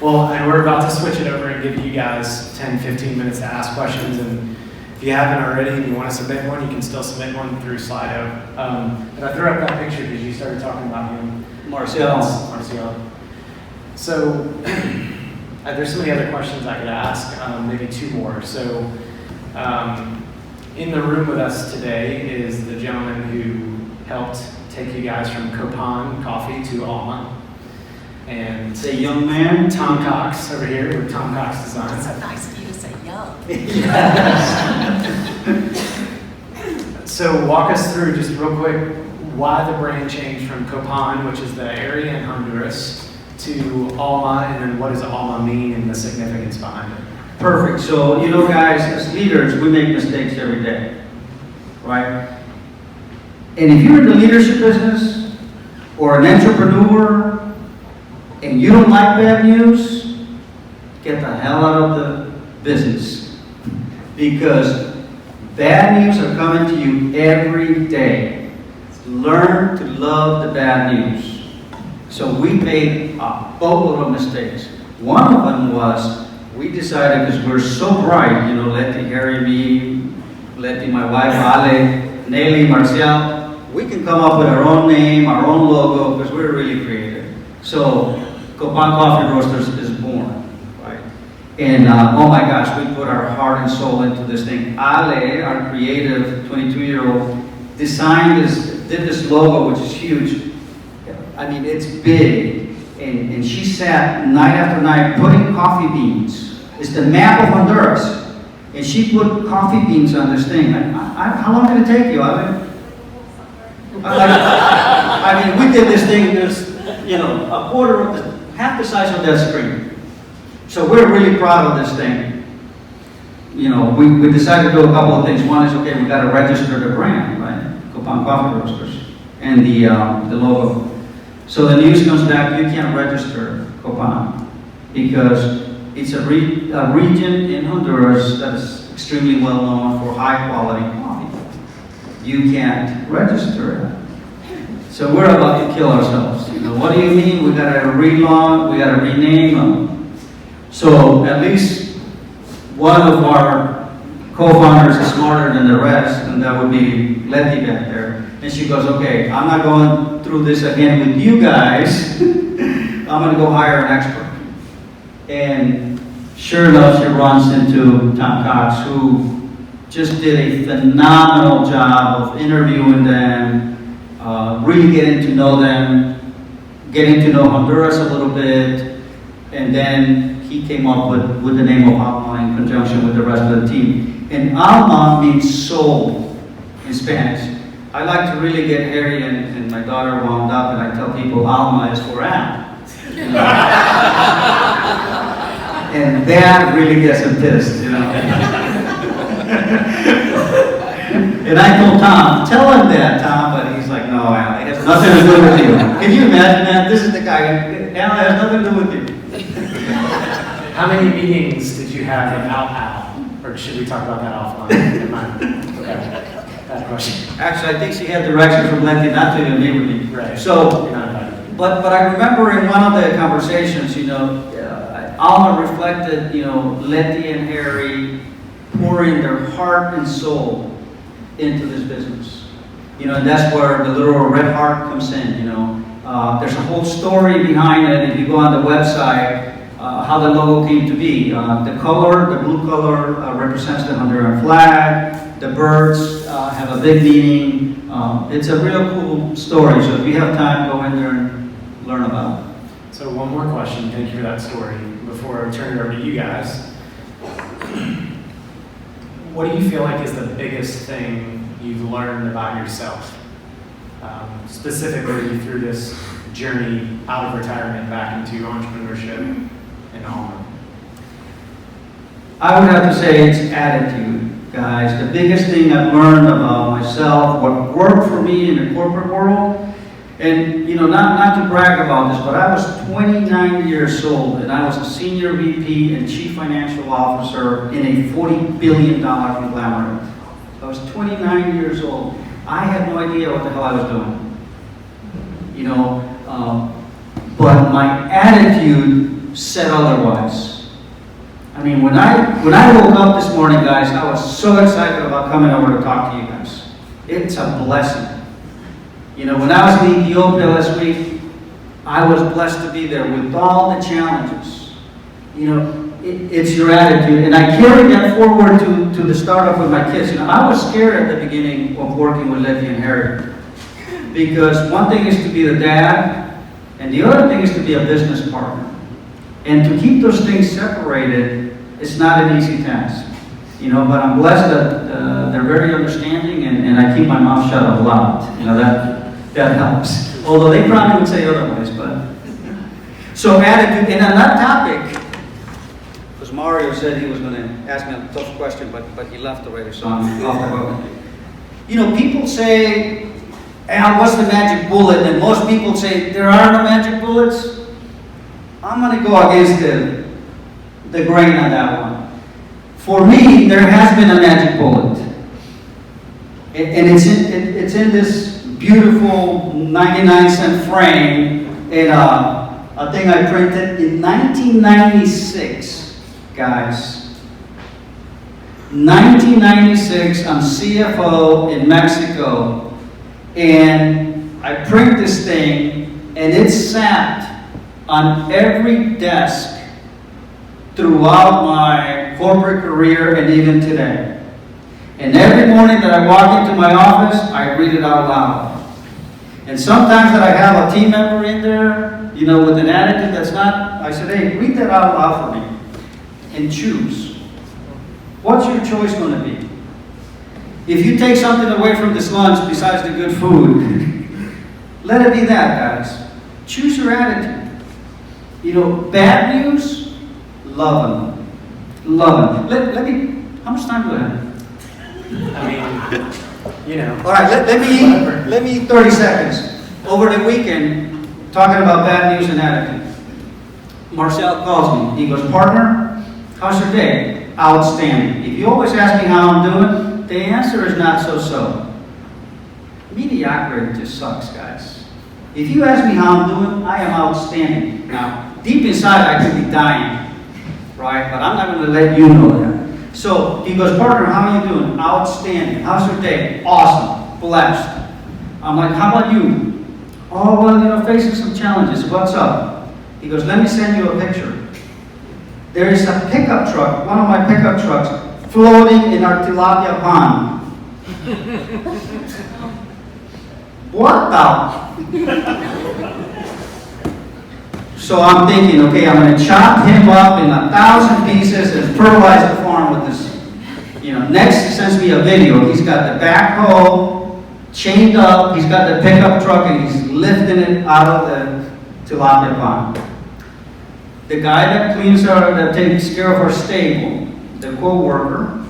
Speaker 1: Well, and we're about to switch it over and give you guys 10, 15 minutes to ask questions. And if you haven't already and you want to submit one, you can still submit one through Slido. But I threw up that picture because you started talking about him.
Speaker 3: Marcial.
Speaker 1: So, there's so many other questions I could ask, maybe 2 more. So, in the room with us today is the gentleman who helped take you guys from Copan Coffee to Alma. and
Speaker 3: It's a young man.
Speaker 1: Tom Cox over here with Tom Cox
Speaker 4: It's
Speaker 1: Design.
Speaker 4: so nice of you to say young.
Speaker 1: So walk us through just real quick why the brand changed from Copan, which is the area in Honduras, to Alma, and then what does Alma mean and the significance behind it.
Speaker 3: Perfect. So, you know, guys, as leaders, we make mistakes every day, right? And if you're in the leadership business or an entrepreneur and you don't like bad news, get the hell out of the business. Because bad news are coming to you every day. Learn to love the bad news. So we made a boatload of mistakes. One of them was we decided, because we're so bright, you know, Leti, Harry, me, Leti, my wife, Ale, Nelly, Marcial, we can come up with our own name, our own logo, because we're really creative. So Copan Coffee Roasters is born, right? And oh my gosh, we put our heart and soul into this thing. Ale, our creative 22-year-old, did this logo, which is huge. I mean, it's big. And she sat night after night putting coffee beans. It's the map of Honduras. And she put coffee beans on this thing. How long did it take you? I mean, we did this thing, there's, you know, half the size of that screen. So we're really proud of this thing. You know, we decided to do a couple of things. One is, okay, we got to register the brand, right? Copan Coffee Roasters. And the logo. So the news comes back, you can't register Copan because it's a region in Honduras that is extremely well known for high quality coffee. You can't register it. So we're about to kill ourselves. You know, what do you mean? We got to relaunch, we got to rename them. So at least one of our co-founders is smarter than the rest, and that would be Leti back there. And she goes, okay, I'm not going through this again with you guys. I'm going to go hire an expert. And sure enough, she runs into Tom Cox, who just did a phenomenal job of interviewing them, really getting to know them, getting to know Honduras a little bit, and then he came up with the name of Alma in conjunction with the rest of the team. And Alma means soul in Spanish. I like to really get Harry and my daughter wound up, and I tell people Alma is for Anna. And that really gets them pissed, you know. And I told Tom, tell him that, Tom, but he's like, no, Al, it has nothing to do with you. Can you imagine that? This is the guy, Al has nothing to do with you.
Speaker 1: How many meetings did you have without Al? Or should we talk about that offline? Never mind. Okay. That question.
Speaker 3: Actually, I think she had direction from Leti not to meet with me.
Speaker 1: Right.
Speaker 3: So,
Speaker 1: You're not invited.
Speaker 3: but I remember in one of the conversations, you know, Alma reflected, you know, Leti and Harry pouring their heart and soul into this business. You know, and that's where the little red heart comes in, you know. There's a whole story behind it. If you go on the website, how the logo came to be. The color, the blue color, represents the Honduran flag. The birds have a big meaning. It's a real cool story. So if you have time, go in there and learn about it.
Speaker 1: So one more question, thank you for that story, before I turn it over to you guys. What do you feel like is the biggest thing you've learned about yourself, specifically through this journey out of retirement back into entrepreneurship and Alma?
Speaker 3: I would have to say it's attitude, guys. The biggest thing I've learned about myself, what worked for me in the corporate world, and you know, not to brag about this, but I was 29 years old and I was a senior VP and chief financial officer in a $40 billion conglomerate. I was 29 years old. I had no idea what the hell I was doing. You know, but my attitude said otherwise. I mean, when I woke up this morning, guys, I was so excited about coming over to talk to you guys. It's a blessing. You know, when I was in Ethiopia last week, I was blessed to be there with all the challenges. You know, it's your attitude. And I carried that forward to the startup with my kids. You know, I was scared at the beginning of working with Leti and Harry. Because one thing is to be the dad, And the other thing is to be a business partner. And to keep those things separated, it's not an easy task. You know, but I'm blessed that they're very understanding, and I keep my mouth shut a lot. You know, that helps. Although they probably would say otherwise, but. So attitude, and on that topic, because Mario said he was going to ask me a tough question, but he left already, so I'm off the hook. You know, people say, what's the magic bullet? And most people say, there are no magic bullets. I'm going to go against the grain on that one. For me, there has been a magic bullet. And it's in this beautiful 99-cent frame in a thing I printed in 1996, guys. 1996, I'm CFO in Mexico, and I print this thing, and it sat on every desk throughout my corporate career and even today. And every morning that I walk into my office, I read it out loud. And sometimes that I have a team member in there, you know, with an attitude that's not, I said, hey, read that out loud for me and choose. What's your choice going to be? If you take something away from this lunch besides the good food, let it be that, guys. Choose your attitude. You know, bad news, love them. Love them. Let me, how much time do I have?
Speaker 1: I mean, you know.
Speaker 3: All right, let me 30 seconds. Over the weekend, talking about bad news and attitude. Marcel calls me. He goes, partner, how's your day? Outstanding. If you always ask me how I'm doing, the answer is not so-so. Mediocrity just sucks, guys. If you ask me how I'm doing, I am outstanding. Now, deep inside, I could be dying, right? But I'm not going to let you know that. So he goes, partner, how are you doing? Outstanding. How's your day? Awesome. Blessed. I'm like, how about you? Oh, well, you know, facing some challenges. What's up? He goes, let me send you a picture. There is a pickup truck, one of my pickup trucks, floating in our tilapia pond. What the? So I'm thinking, okay, I'm going to chop him up in 1,000 pieces and fertilize the farm with this. You know, next he sends me a video. He's got the backhoe chained up. He's got the pickup truck and he's lifting it out of the tilapia pond. The guy that takes care of our stable, the co-worker,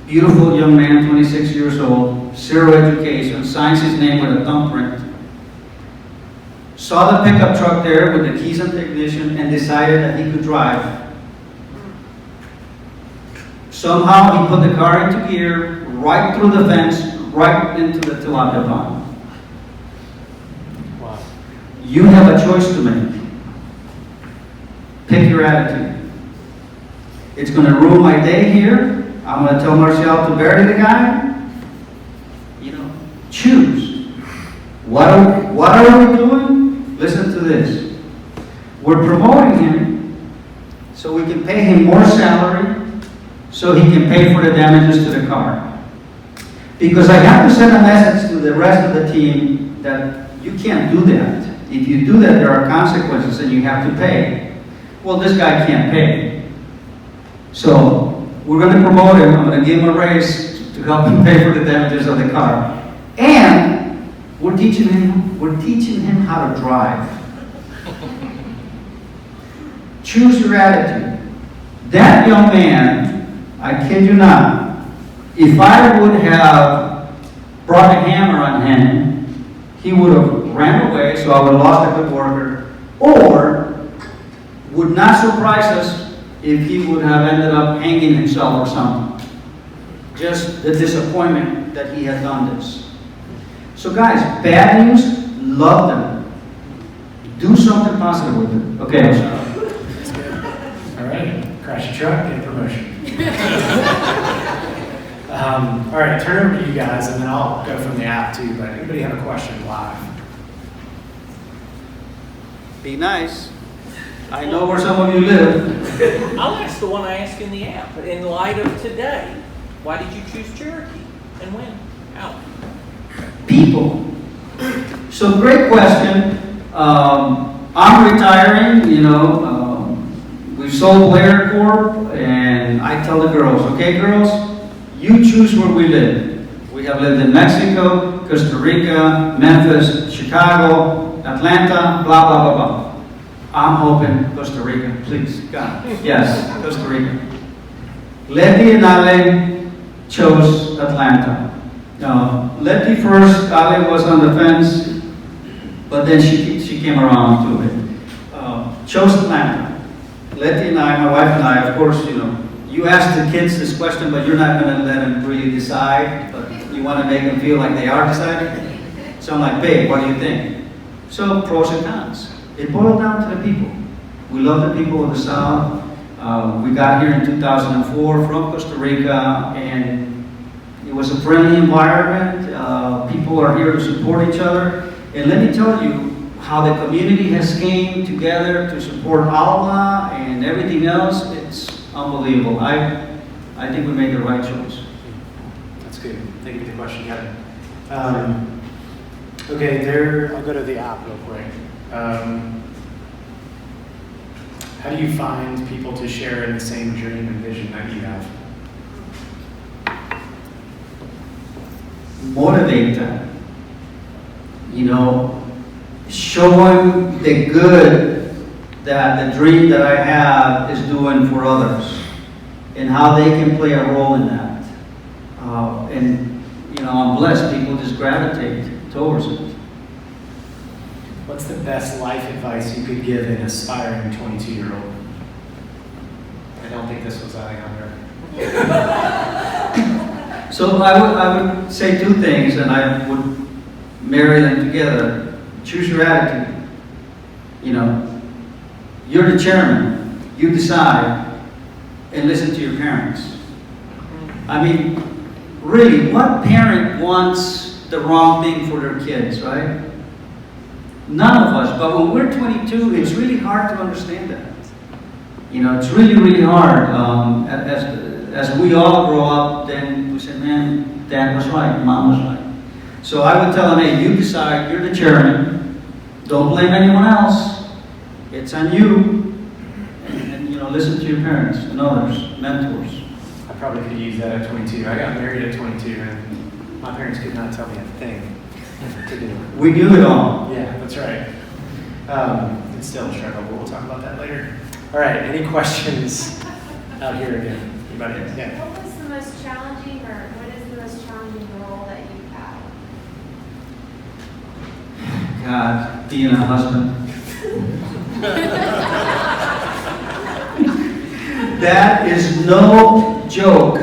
Speaker 3: beautiful young man, 26 years old, zero education, signs his name with a thumbprint. Saw the pickup truck there with the keys and the ignition and decided that he could drive. Somehow he put the car into gear, right through the fence, right into the tilapia pond. Wow. You have a choice to make. Pick your attitude. It's going to ruin my day here. I'm going to tell Marcel to bury the guy. You know, choose. What are we doing? Listen to this. We're promoting him so we can pay him more salary so he can pay for the damages to the car. Because I have to send a message to the rest of the team that you can't do that. If you do that, there are consequences and you have to pay. Well, this guy can't pay. So we're going to promote him. I'm going to give him a raise to help him pay for the damages of the car. And we're teaching him how to drive. Choose your attitude. That young man, I kid you not, if I would have brought a hammer on him, he would have ran away, so I would have lost a good worker, or would not surprise us if he would have ended up hanging himself or something. Just the disappointment that he had done this. So guys, bad news, love them. Do something positive with it. Okay, I'm sorry.
Speaker 1: That's good. All right, crash a truck, get a promotion. All right, turn over to you guys, and then I'll go from the app too. But anybody have a question live?
Speaker 3: Be nice. I know where some of you live.
Speaker 2: I'll ask the one I asked in the app. In light of today, why did you choose Cherokee and when? How?
Speaker 3: People. So great question. I'm retiring, you know. We sold Blair Corp, and I tell the girls, okay, girls, you choose where we live. We have lived in Mexico, Costa Rica, Memphis, Chicago, Atlanta, blah, blah, blah, blah. I'm hoping Costa Rica, please, God. Yes, Costa Rica. Letty and Ale chose Atlanta. Letty first, Ale was on the fence, but then she came around to it. Chose Atlanta. Letty and I, my wife and I, of course, you know, you ask the kids this question, but you're not going to let them really decide, but you want to make them feel like they are deciding. So I'm like, babe, what do you think? So pros and cons. It boiled down to the people. We love the people of the South. We got here in 2004 from Costa Rica, and it was a friendly environment. People are here to support each other. And let me tell you how the community has came together to support Alma and everything else. It's unbelievable. I think we made the right choice.
Speaker 1: That's good. Thank you for the question, Kevin. Okay, I'll go to the app real quick. How do you find people to share in the same dream and vision that you have?
Speaker 3: Motivate them. You know, showing the good that the dream that I have is doing for others, and how they can play a role in that. And you know, I'm blessed. People just gravitate towards it.
Speaker 1: What's the best life advice you could give an aspiring 22-year-old? I don't think this was out younger.
Speaker 3: So I would say two things, and I would marry them together. Choose your attitude. You know, you're the chairman. You decide, and listen to your parents. I mean, really, what parent wants the wrong thing for their kids, right? None of us. But when we're 22, it's really hard to understand that. You know, it's really, really hard. As we all grow up, then we say, man, Dad was right, Mom was right. So I would tell them, hey, you decide, you're the chairman. Don't blame anyone else. It's on you. And you know, listen to your parents and others, mentors.
Speaker 1: I probably could use that at 22. I got married at 22, and my parents could not tell me a thing to do.
Speaker 3: We do it all.
Speaker 1: Yeah, that's right. It's still a struggle, but we'll talk about that later. All right, any questions out here again? Anybody? Yeah.
Speaker 4: What was the most challenging, or what is the most challenging role that you've had?
Speaker 3: God, being a husband. That is no joke.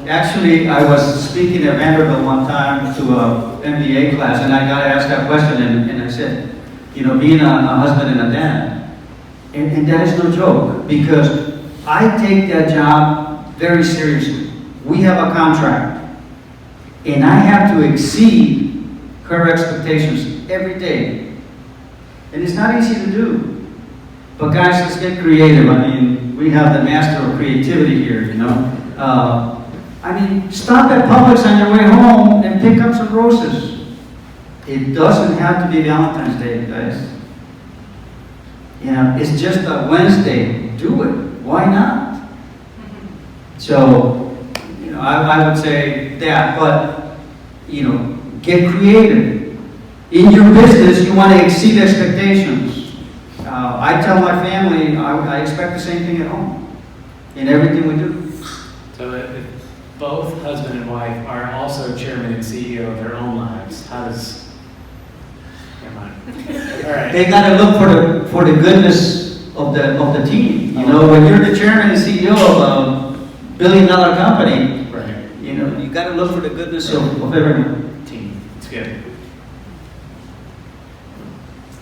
Speaker 3: Actually, I was speaking at Vanderbilt one time to an MBA class, and I got asked that question, and I said, you know, being a husband and a dad. And that is no joke, because I take that job very seriously. We have a contract, and I have to exceed her expectations every day. And it's not easy to do. But guys, let's get creative. I mean, we have the master of creativity here, you know. I mean, stop at Publix on your way home and pick up some roses. It doesn't have to be Valentine's Day, guys. You know, it's just a Wednesday. Do it. Why not? So, you know, I would say that, but, you know, get creative. In your business, you want to exceed expectations. I tell my family I expect the same thing at home in everything we do.
Speaker 1: So if both husband and wife are also chairman and CEO of their own lives, how does... Never mind. All right.
Speaker 3: They got to look for the goodness of the team. You know, when you're the chairman and CEO of a $1 billion company,
Speaker 1: Right.
Speaker 3: you know, you got to look for the goodness of everyone.
Speaker 1: Team. It's good.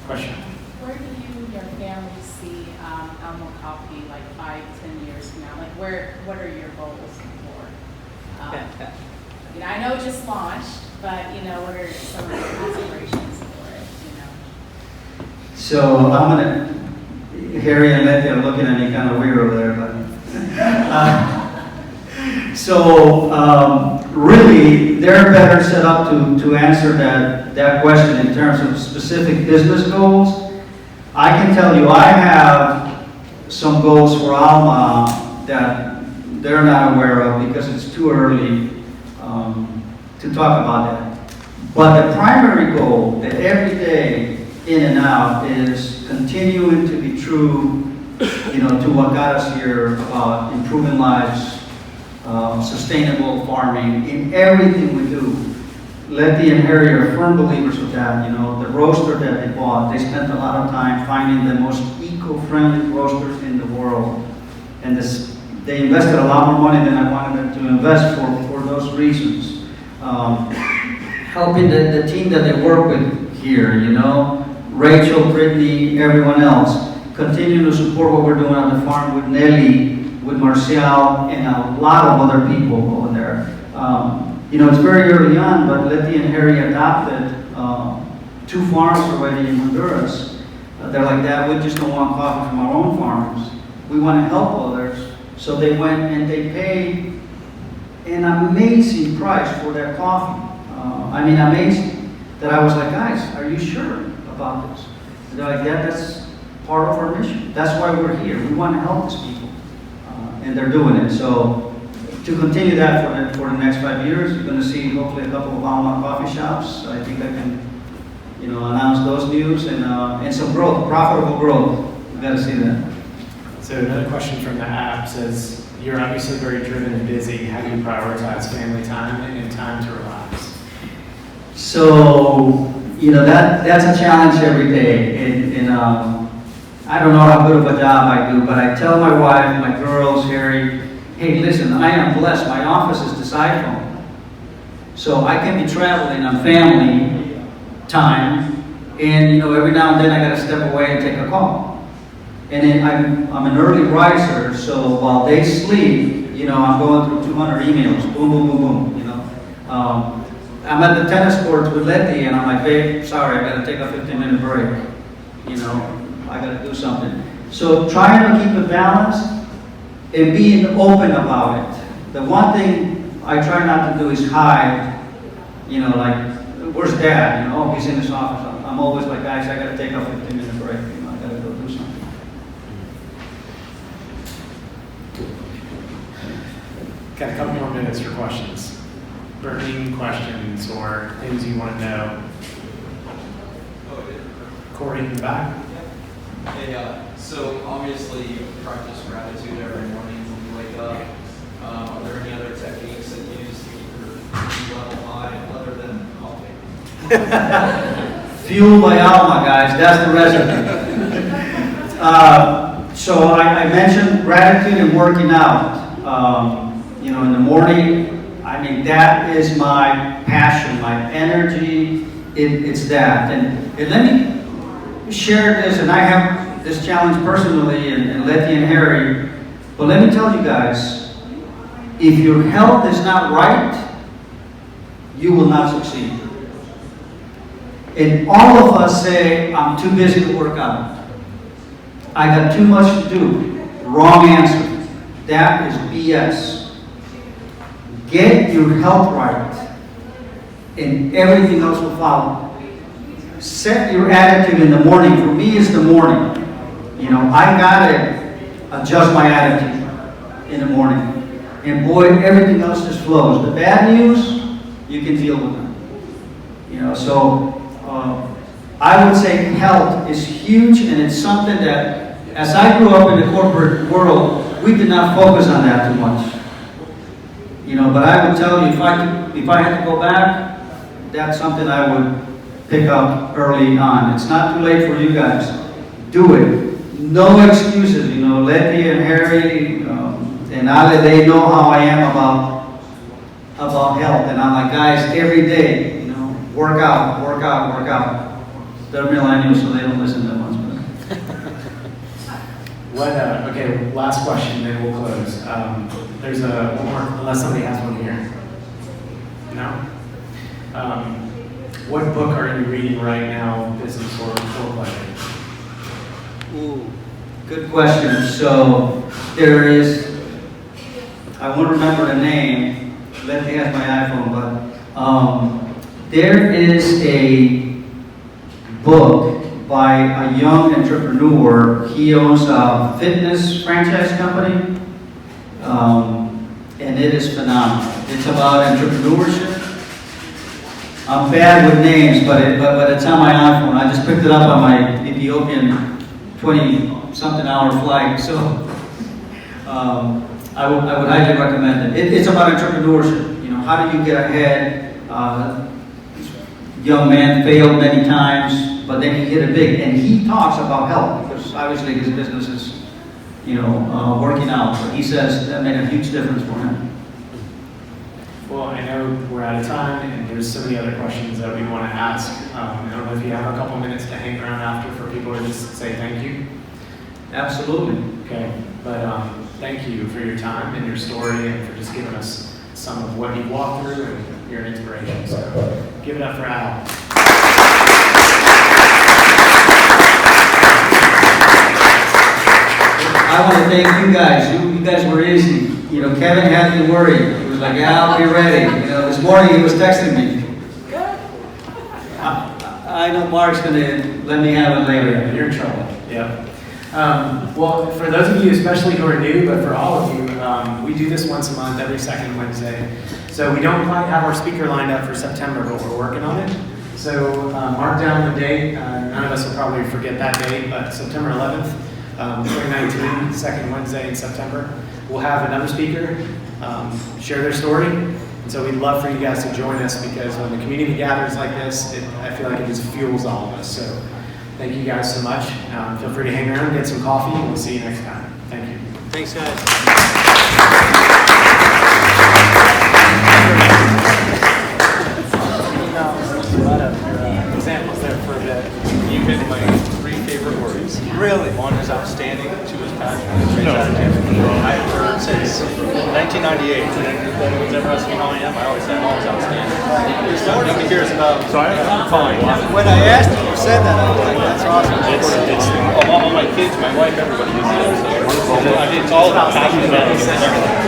Speaker 1: Question.
Speaker 5: Where do you and your family see Alma Coffee like 5-10 years from now? Like, what are your goals for? You know, I know it just launched, but you know, what are some of your aspirations for it? You know.
Speaker 3: So I'm gonna. Harry and Letty are looking at me kind of weird over there, but. really, they're better set up to answer that question in terms of specific business goals. I can tell you, I have some goals for Alma that they're not aware of because it's too early to talk about that. But the primary goal, that every day in and out, is continuing to be true, to what got us here about improving lives, sustainable farming in everything we do. Letty and Harry are firm believers of that. The roaster that they bought, they spent a lot of time finding the most eco-friendly roasters in the world. And they invested a lot more money than I wanted them to invest for those reasons. Helping the team that they work with here, Rachel, Brittany, everyone else. Continue to support what we're doing on the farm with Nelly, with Marcial, and a lot of other people over there. It's very early on, but Letty and Harry adopted 2 farms already in Honduras. They're like, Dad, we just don't want coffee from our own farmers. We want to help others. So they went and they paid an amazing price for their coffee. Amazing. That I was like, guys, are you sure about this? And they're like, yeah, that's part of our mission. That's why we're here. We want to help these people. And they're doing it. So to continue that for the next 5 years, you're going to see hopefully a couple of Alma coffee shops. I think I can, announce those news and some growth, profitable growth. You've got to see that.
Speaker 1: So another question from the app says, you're obviously very driven and busy. How do you prioritize family time and time to relax?
Speaker 3: So, that's a challenge every day. And I don't know how good of a job I do, but I tell my wife, my girls, Harry, hey, listen, I am blessed. My office is this iPhone. So I can be traveling on family time, and every now and then I got to step away and take a call. And then I'm an early riser, so while they sleep, I'm going through 200 emails, boom, boom, boom, boom. I'm at the tennis courts with Letty, and I'm like, babe, sorry, I got to take a 15-minute break. I got to do something. So trying to keep it balanced and being open about it. The one thing I try not to do is hide, like, where's Dad? Oh, he's in his office. I'm always like, guys, I got to take a 15-minute break. I got to go do something.
Speaker 1: Got a couple more minutes for questions. Burning questions or things you want to know. Corey in the back.
Speaker 6: Hey, so obviously you practice gratitude every morning when you wake up. Are there any other techniques that you use to keep your level high other than coffee?
Speaker 3: Fueled by Alma, guys. That's the recipe. So I mentioned gratitude and working out. In the morning, that is my passion, my energy. It's that. And let me share this, and I have this challenge personally, and Letty and Harry. But let me tell you guys, if your health is not right, you will not succeed. And all of us say, I'm too busy to work out. I got too much to do. Wrong answer. That is BS. Get your health right, and everything else will follow. Set your attitude in the morning. For me, it's the morning. I gotta adjust my attitude in the morning. And boy, everything else just flows. The bad news, you can deal with them. So I would say health is huge, and it's something that, as I grew up in the corporate world, we did not focus on that too much. But I would tell you, if I had to go back, that's something I would pick up early on. It's not too late for you guys. Do it. No excuses. Letty and Harry and Ale, they know how I am about health. And I'm like, guys, every day, work out, work out, work out. They're millennials, so they don't listen that much.
Speaker 1: Okay, last question, then we'll close. There's one more, unless somebody has one here. No? What book are you reading right now, business or pleasure?
Speaker 3: Ooh, good question. So there is, I won't remember the name, Letty has my iPhone, but there is a book by a young entrepreneur. He owns a fitness franchise company, and it is phenomenal. It's about entrepreneurship. I'm bad with names, but it's on my iPhone. I just picked it up on my Ethiopian 20-something hour flight, so I would highly recommend it. It's about entrepreneurship. You know, how do you get ahead? Young man failed many times, but then he hit it big, and he talks about health because obviously his business is, working out. But he says that made a huge difference for him.
Speaker 1: Well, I know we're out of time, and there's so many other questions that we want to ask. I don't know if you have a couple minutes to hang around after for people to just say thank you.
Speaker 3: Absolutely.
Speaker 1: Okay, but thank you for your time and your story, and for just giving us some of what you've walked through and your inspiration. So give it up for Al.
Speaker 3: I want to thank you guys. You guys were easy. Kevin had me worried. He was like, "Yeah, I'll be ready." This morning he was texting me. I know Mark's going to let me have it later.
Speaker 1: You're in trouble. Yeah. Well, for those of you especially who are new, but for all of you, we do this once a month, every second Wednesday. So we don't quite have our speaker lined up for September, but we're working on it. So mark down the date. None of us will probably forget that date, but September 11th, 2019, second Wednesday in September, we'll have another speaker share their story. And so we'd love for you guys to join us, because when the community gathers like this, I feel like it just fuels all of us. So thank you guys so much. Feel free to hang around, get some coffee, and we'll see you next time. Thank you.
Speaker 3: Thanks, guys.
Speaker 7: Examples there for that. You hit my 3 favorite words. Really? One is outstanding, 2 is passionate, 3 is attitude. I've heard since 1998, and anyone's ever asked me how I am, I always say I'm always outstanding. Nobody cares about. So I'm fine.
Speaker 8: When I asked you, you said that, I was like, that's awesome.
Speaker 7: It's all my kids, my wife, everybody uses it. So I mean, it's all about passion.